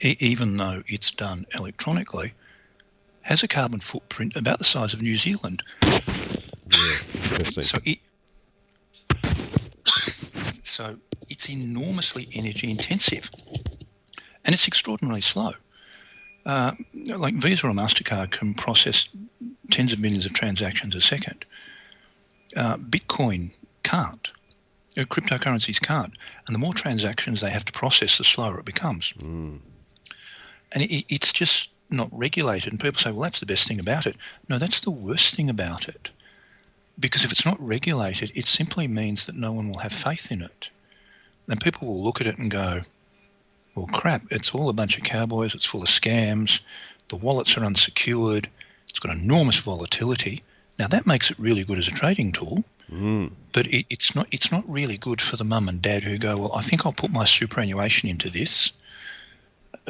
A: even though it's done electronically, has a carbon footprint about the size of New Zealand.
C: Yeah, interesting.
A: So it's enormously energy intensive, and it's extraordinarily slow. Like Visa or MasterCard can process tens of millions of transactions a second. Bitcoin can't. Cryptocurrencies can't. And the more transactions they have to process, the slower it becomes.
C: Mm.
A: And it's just not regulated. And people say, well, that's the best thing about it. No, that's the worst thing about it. Because if it's not regulated, it simply means that no one will have faith in it. And people will look at it and go, well, crap, it's all a bunch of cowboys. It's full of scams. The wallets are unsecured. It's got enormous volatility. Now, that makes it really good as a trading tool, but it's not really good for the mum and dad who go, well, I think I'll put my superannuation into this,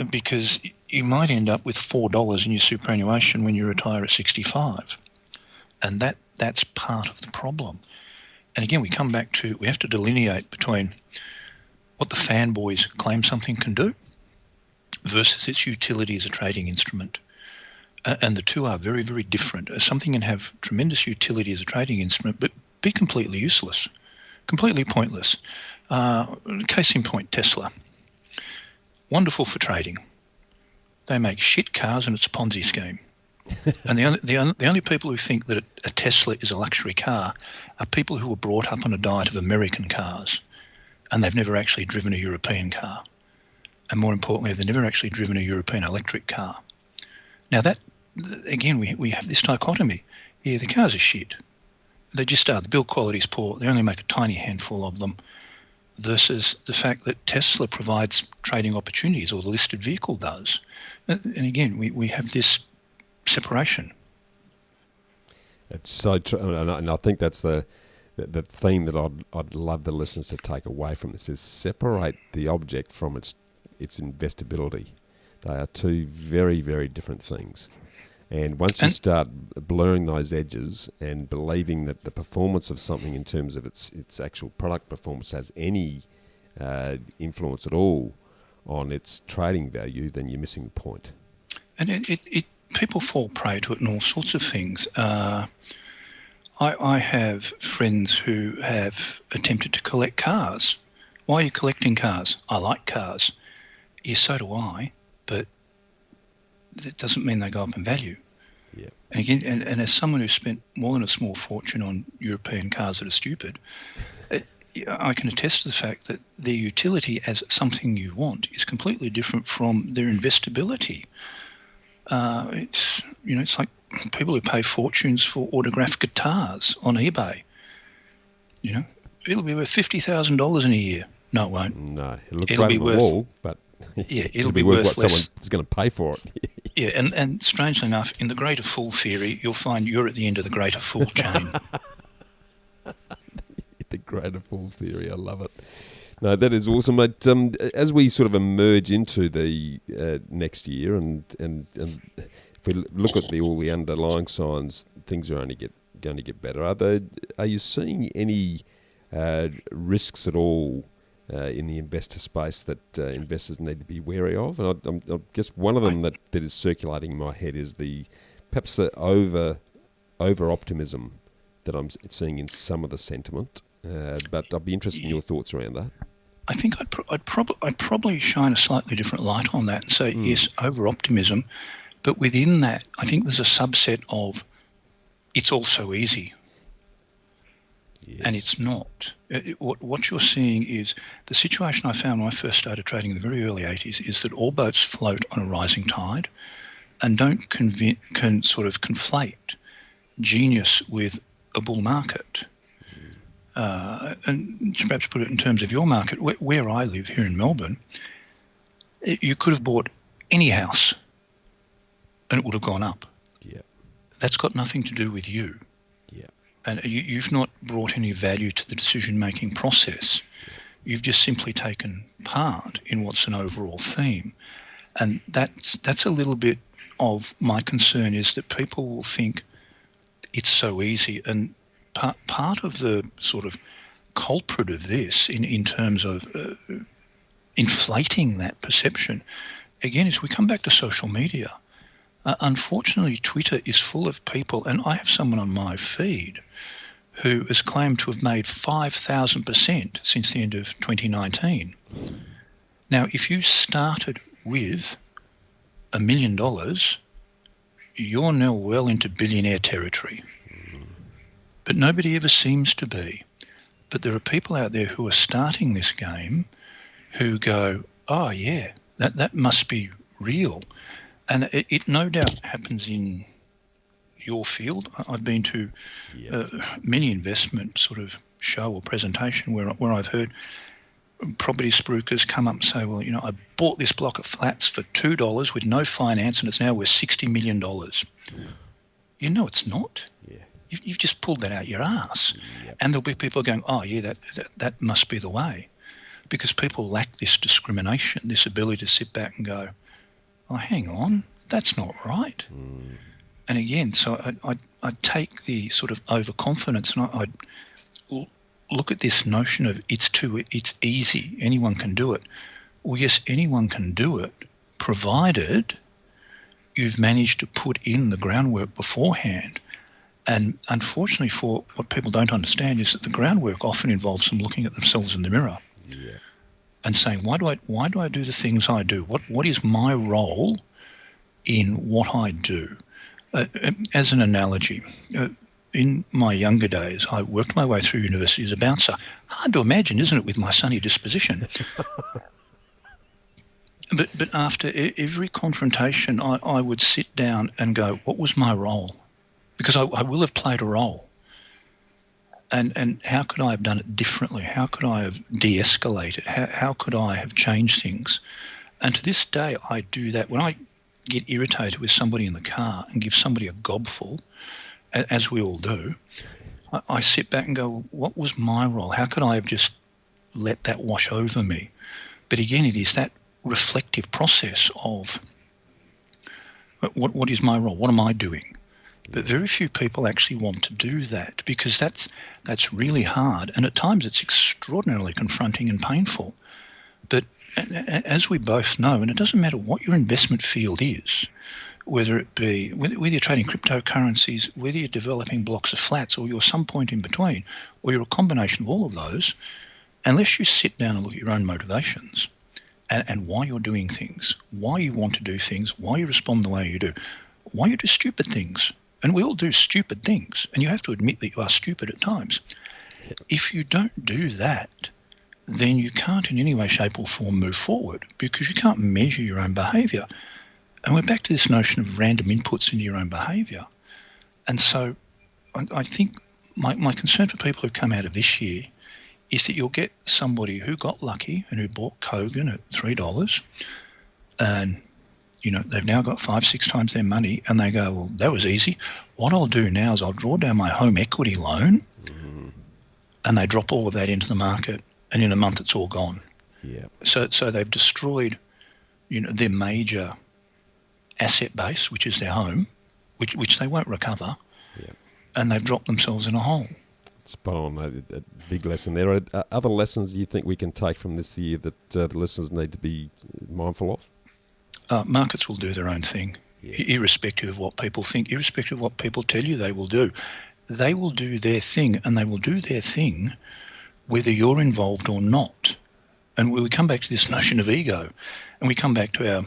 A: because you might end up with $4 in your superannuation when you retire at 65. And that's part of the problem. And again, we come back to, we have to delineate between what the fanboys claim something can do versus its utility as a trading instrument. And the two are very, very different. Something can have tremendous utility as a trading instrument, but be completely useless, completely pointless. Case in point, Tesla. Wonderful for trading. They make shit cars and it's a Ponzi scheme. And the only people who think that a Tesla is a luxury car are people who were brought up on a diet of American cars, and they've never actually driven a European car. And more importantly, they've never actually driven a European electric car. Now that, again, we have this dichotomy. Yeah, the cars are shit. They just are. The build quality is poor. They only make a tiny handful of them, versus the fact that Tesla provides trading opportunities, or the listed vehicle does. And again, we have this separation.
C: It's so true, and I think that's the theme that I'd love the listeners to take away from this, is separate the object from its investability. They are two very, very different things. And once you start blurring those edges and believing that the performance of something in terms of its actual product performance has any influence at all on its trading value, then you're missing the point.
A: And people fall prey to it in all sorts of things. I have friends who have attempted to collect cars. Why are you collecting cars? I like cars. Yeah, so do I. But that doesn't mean they go up in value.
C: Yeah.
A: And again, and as someone who spent more than a small fortune on European cars that are stupid, I can attest to the fact that their utility as something you want is completely different from their investability. It's like people who pay fortunes for autographed guitars on eBay. It'll be worth $50,000 in a year. No, it won't.
C: No, it'll be worth, wall, but
A: it'll be worth
C: what
A: less.
C: Someone's going to pay for it.
A: Yeah, and strangely enough, in the greater fool theory, you'll find you're at the end of the greater fool chain.
C: greater fool theory. I love it. No, that is awesome, mate. As we sort of emerge into the next year, and if we look at all the underlying signs, things are only going to get better. Are you seeing any risks at all in the investor space that investors need to be wary of? And I guess one of them that is circulating in my head is perhaps the over optimism that I'm seeing in some of the sentiment. But I'd be interested in your thoughts around that.
A: I think I'd probably shine a slightly different light on that and say, yes, over-optimism, but within that, I think there's a subset of it's all so easy. Yes. And it's not. What you're seeing is the situation I found when I first started trading in the very early 80s is that all boats float on a rising tide and don't can sort of conflate genius with a bull market. And to perhaps put it in terms of your market, where I live here in Melbourne, you could have bought any house and it would have gone up.
C: Yeah.
A: That's got nothing to do with you.
C: Yeah.
A: And you've not brought any value to the decision-making process. You've just simply taken part in what's an overall theme. And that's a little bit of my concern, is that people will think it's so easy. And part of the sort of culprit of this in terms of inflating that perception, again, is we come back to social media. Unfortunately, Twitter is full of people, and I have someone on my feed who has claimed to have made 5,000% since the end of 2019. Now, if you started with $1 million, you're now well into billionaire territory. But nobody ever seems to be. But there are people out there who are starting this game who go, oh, yeah, that must be real. And it no doubt happens in your field. I've been to many investment sort of show or presentation where I've heard property spruikers come up and say, well, I bought this block of flats for $2 with no finance and it's now worth $60 million. Yeah. It's not. Yeah. You've just pulled that out your ass. Yep. And there'll be people going, oh, yeah, that must be the way. Because people lack this discrimination, this ability to sit back and go, oh, hang on, that's not right. And again, so I'd take the sort of overconfidence and I'd look at this notion of it's easy, anyone can do it. Well, yes, anyone can do it, provided you've managed to put in the groundwork beforehand. And unfortunately, for what people don't understand is that the groundwork often involves them looking at themselves in the mirror and saying, why do I do the things I do? What is my role in what I do? As an analogy, in my younger days, I worked my way through university as a bouncer. Hard to imagine, isn't it, with my sunny disposition? But after every confrontation, I would sit down and go, what was my role? Because I will have played a role. And how could I have done it differently? How could I have de-escalated? How could I have changed things? And to this day, I do that. When I get irritated with somebody in the car and give somebody a gobful, as we all do, I sit back and go, what was my role? How could I have just let that wash over me? But again, it is that reflective process of what is my role? What am I doing? But very few people actually want to do that, because that's really hard, and at times it's extraordinarily confronting and painful. But as we both know, and it doesn't matter what your investment field is, whether you're trading cryptocurrencies, whether you're developing blocks of flats, or you're some point in between, or you're a combination of all of those, unless you sit down and look at your own motivations and why you're doing things, why you want to do things, why you respond the way you do, why you do stupid things. And we all do stupid things, and you have to admit that you are stupid at times. If you don't do that, then you can't in any way, shape or form move forward, because you can't measure your own behaviour. And we're back to this notion of random inputs into your own behaviour. And so I think my concern for people who come out of this year is that you'll get somebody who got lucky and who bought Kogan at $3 and they've now got 5-6 times their money, and they go, well, that was easy. What I'll do now is I'll draw down my home equity loan and they drop all of that into the market, and in a month it's all gone.
C: Yeah.
A: So they've destroyed, their major asset base, which is their home, which they won't recover,
C: Yeah.
A: and they've dropped themselves in a hole.
C: Spot on, a big lesson there. Are other lessons you think we can take from this year that the listeners need to be mindful of?
A: Markets will do their own thing, irrespective of what people think, irrespective of what people tell you they will do. They will do their thing, and they will do their thing whether you're involved or not. And we come back to this notion of ego, and we come back to our,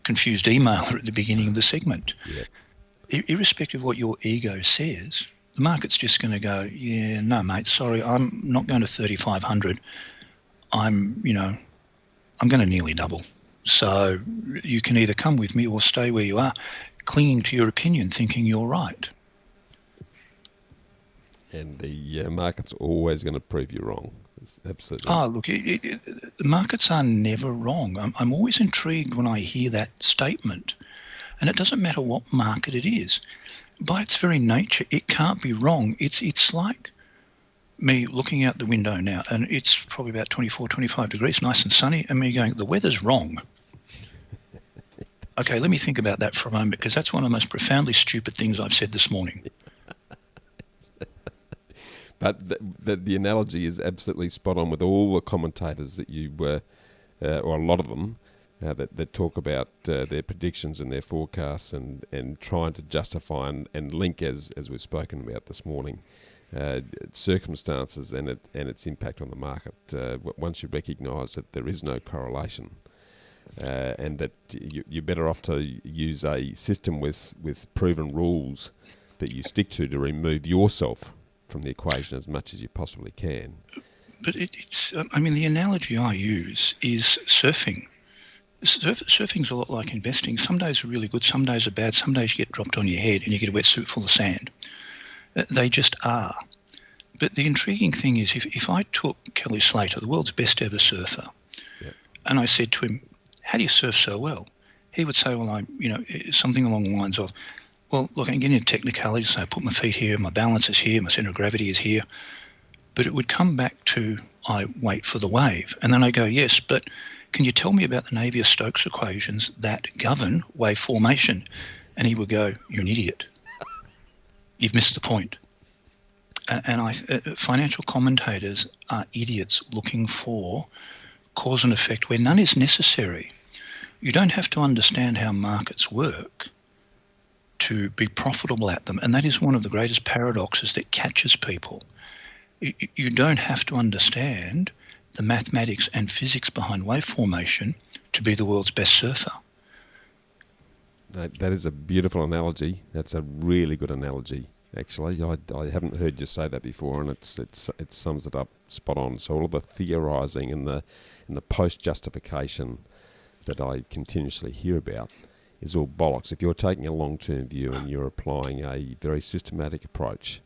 A: confused emailer at the beginning of the segment.
C: Yeah.
A: Irrespective of what your ego says, the market's just going to go, yeah, no, mate, sorry, I'm not going to 3,500. I'm going to nearly double. So you can either come with me or stay where you are, clinging to your opinion, thinking you're right.
C: And the market's always going to prove you wrong. It's absolutely.
A: Oh, look, the markets are never wrong. I'm always intrigued when I hear that statement. And it doesn't matter what market it is. By its very nature, it can't be wrong. It's like me looking out the window now, and it's probably about 24, 25 degrees, nice and sunny, and me going, the weather's wrong. Okay, let me think about that for a moment, because that's one of the most profoundly stupid things I've said this morning.
C: But the analogy is absolutely spot on with all the commentators that you or a lot of them, that talk about their predictions and their forecasts and trying to justify and link, as we've spoken about this morning, circumstances and its impact on the market. Once you recognise that there is no correlation, and that you're better off to use a system with proven rules that you stick to remove yourself from the equation as much as you possibly can.
A: But the analogy I use is surfing. Surfing's a lot like investing. Some days are really good, some days are bad, some days you get dropped on your head and you get a wetsuit full of sand. They just are. But the intriguing thing is, if I took Kelly Slater, the world's best ever surfer, and I said to him, how do you surf so well? He would say, well, something along the lines of, well, look, I can get into technicalities, so I put my feet here, my balance is here, my centre of gravity is here. But it would come back to, I wait for the wave. And then I go, yes, but can you tell me about the Navier-Stokes equations that govern wave formation? And he would go, you're an idiot. You've missed the point. And financial commentators are idiots looking for cause and effect where none is necessary. You don't have to understand how markets work to be profitable at them. And that is one of the greatest paradoxes that catches people. You don't have to understand the mathematics and physics behind wave formation to be the world's best surfer.
C: That is a beautiful analogy. That's a really good analogy, actually. I haven't heard you say that before, and it sums it up spot on. So all of the theorising and the post-justification that I continuously hear about is all bollocks. If you're taking a long-term view and you're applying a very systematic approach,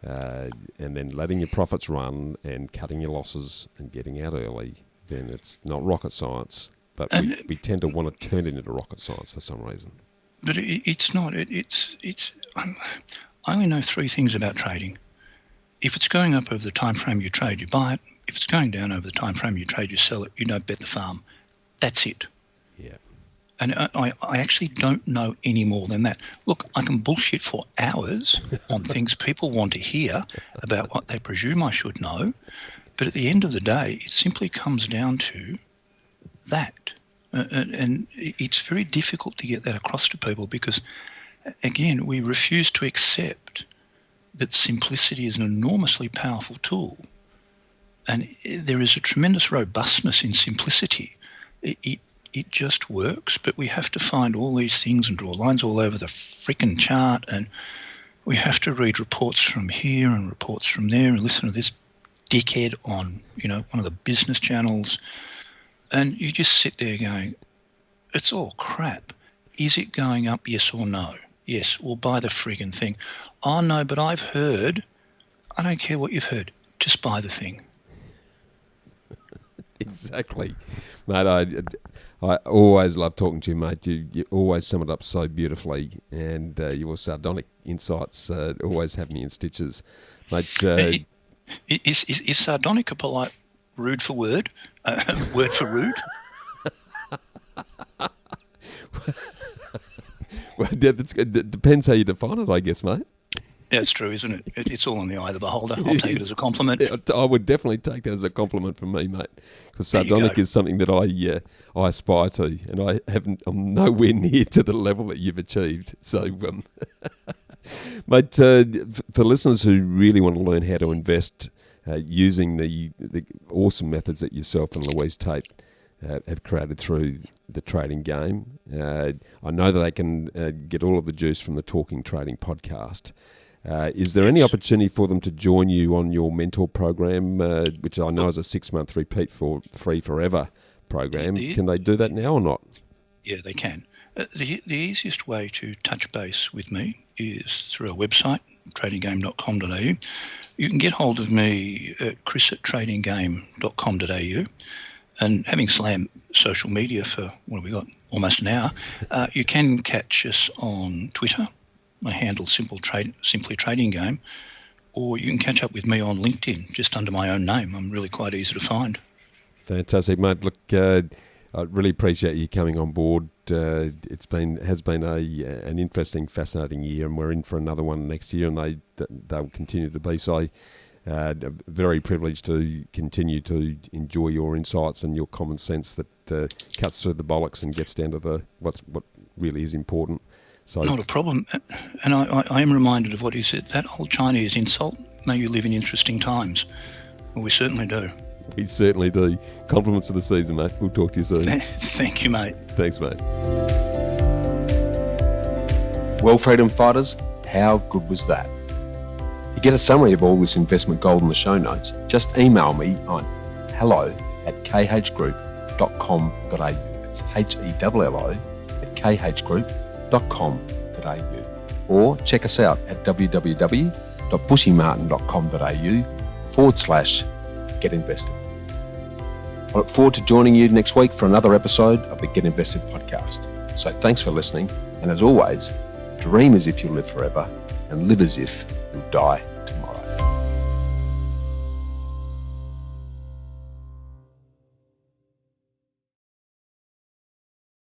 C: and then letting your profits run and cutting your losses and getting out early, then it's not rocket science. But we tend to want to turn it into rocket science for some reason.
A: But it's not. I only know three things about trading. If it's going up over the time frame you trade, you buy it. If it's going down over the time frame you trade, you sell it. You don't bet the farm. That's it.
C: Yeah.
A: And I actually don't know any more than that. Look, I can bullshit for hours on things people want to hear about what they presume I should know. But at the end of the day, it simply comes down to that. And it's very difficult to get that across to people because, again, we refuse to accept that simplicity is an enormously powerful tool. And there is a tremendous robustness in simplicity. It just works, but we have to find all these things and draw lines all over the freaking chart, and we have to read reports from here and reports from there and listen to this dickhead on, one of the business channels, and you just sit there going, it's all crap. Is it going up, yes or no? Yes, we'll buy the friggin' thing. Oh, no, but I've heard. I don't care what you've heard. Just buy the thing.
C: Exactly. Mate, I always love talking to you, mate. You always sum it up so beautifully, and your sardonic insights always have me in stitches. Mate,
A: Is sardonic a polite word for rude?
C: Well, it depends how you define it, I guess, mate.
A: That's true, isn't it? It's all in the eye of the beholder. I'll take it as a compliment.
C: I would definitely take that as a compliment from me, mate. Because sardonic is something that I aspire to, and I'm nowhere near to the level that you've achieved. So, mate, for listeners who really want to learn how to invest using the awesome methods that yourself and Louise Tate have created through the trading game, I know that they can get all of the juice from the Talking Trading podcast. Is there any opportunity for them to join you on your mentor program, which I know is a 6-month repeat for free forever program? Can they do that now or not?
A: Yeah, they can. The easiest way to touch base with me is through our website, tradinggame.com.au. You can get hold of me at chris@tradinggame.com.au. And having slammed social media for, what have we got, almost an hour, you can catch us on Twitter. My handle simply Trading Game, or you can catch up with me on LinkedIn just under my own name. I'm really quite easy to find.
C: Fantastic, mate. Look, I really appreciate you coming on board. Has been an interesting, fascinating year, and we're in for another one next year, and they'll continue to be. So, very privileged to continue to enjoy your insights and your common sense that cuts through the bollocks and gets down to what really is important. So,
A: not a problem. And I am reminded of what he said, that old Chinese insult, may you live in interesting times. Well, we certainly do.
C: We certainly do. Compliments of the season, mate. We'll talk to you soon.
A: Thank you, mate.
C: Thanks, mate.
B: Well, freedom fighters, how good was that? To get a summary of all this investment gold in the show notes, just email me on hello@khgroup.com.au. It's HELLO@khgroup.com.au. Or check us out at www.bushymartin.com.au/Get Invested. I look forward to joining you next week for another episode of the Get Invested podcast. So thanks for listening, and as always, dream as if you live forever and live as if you die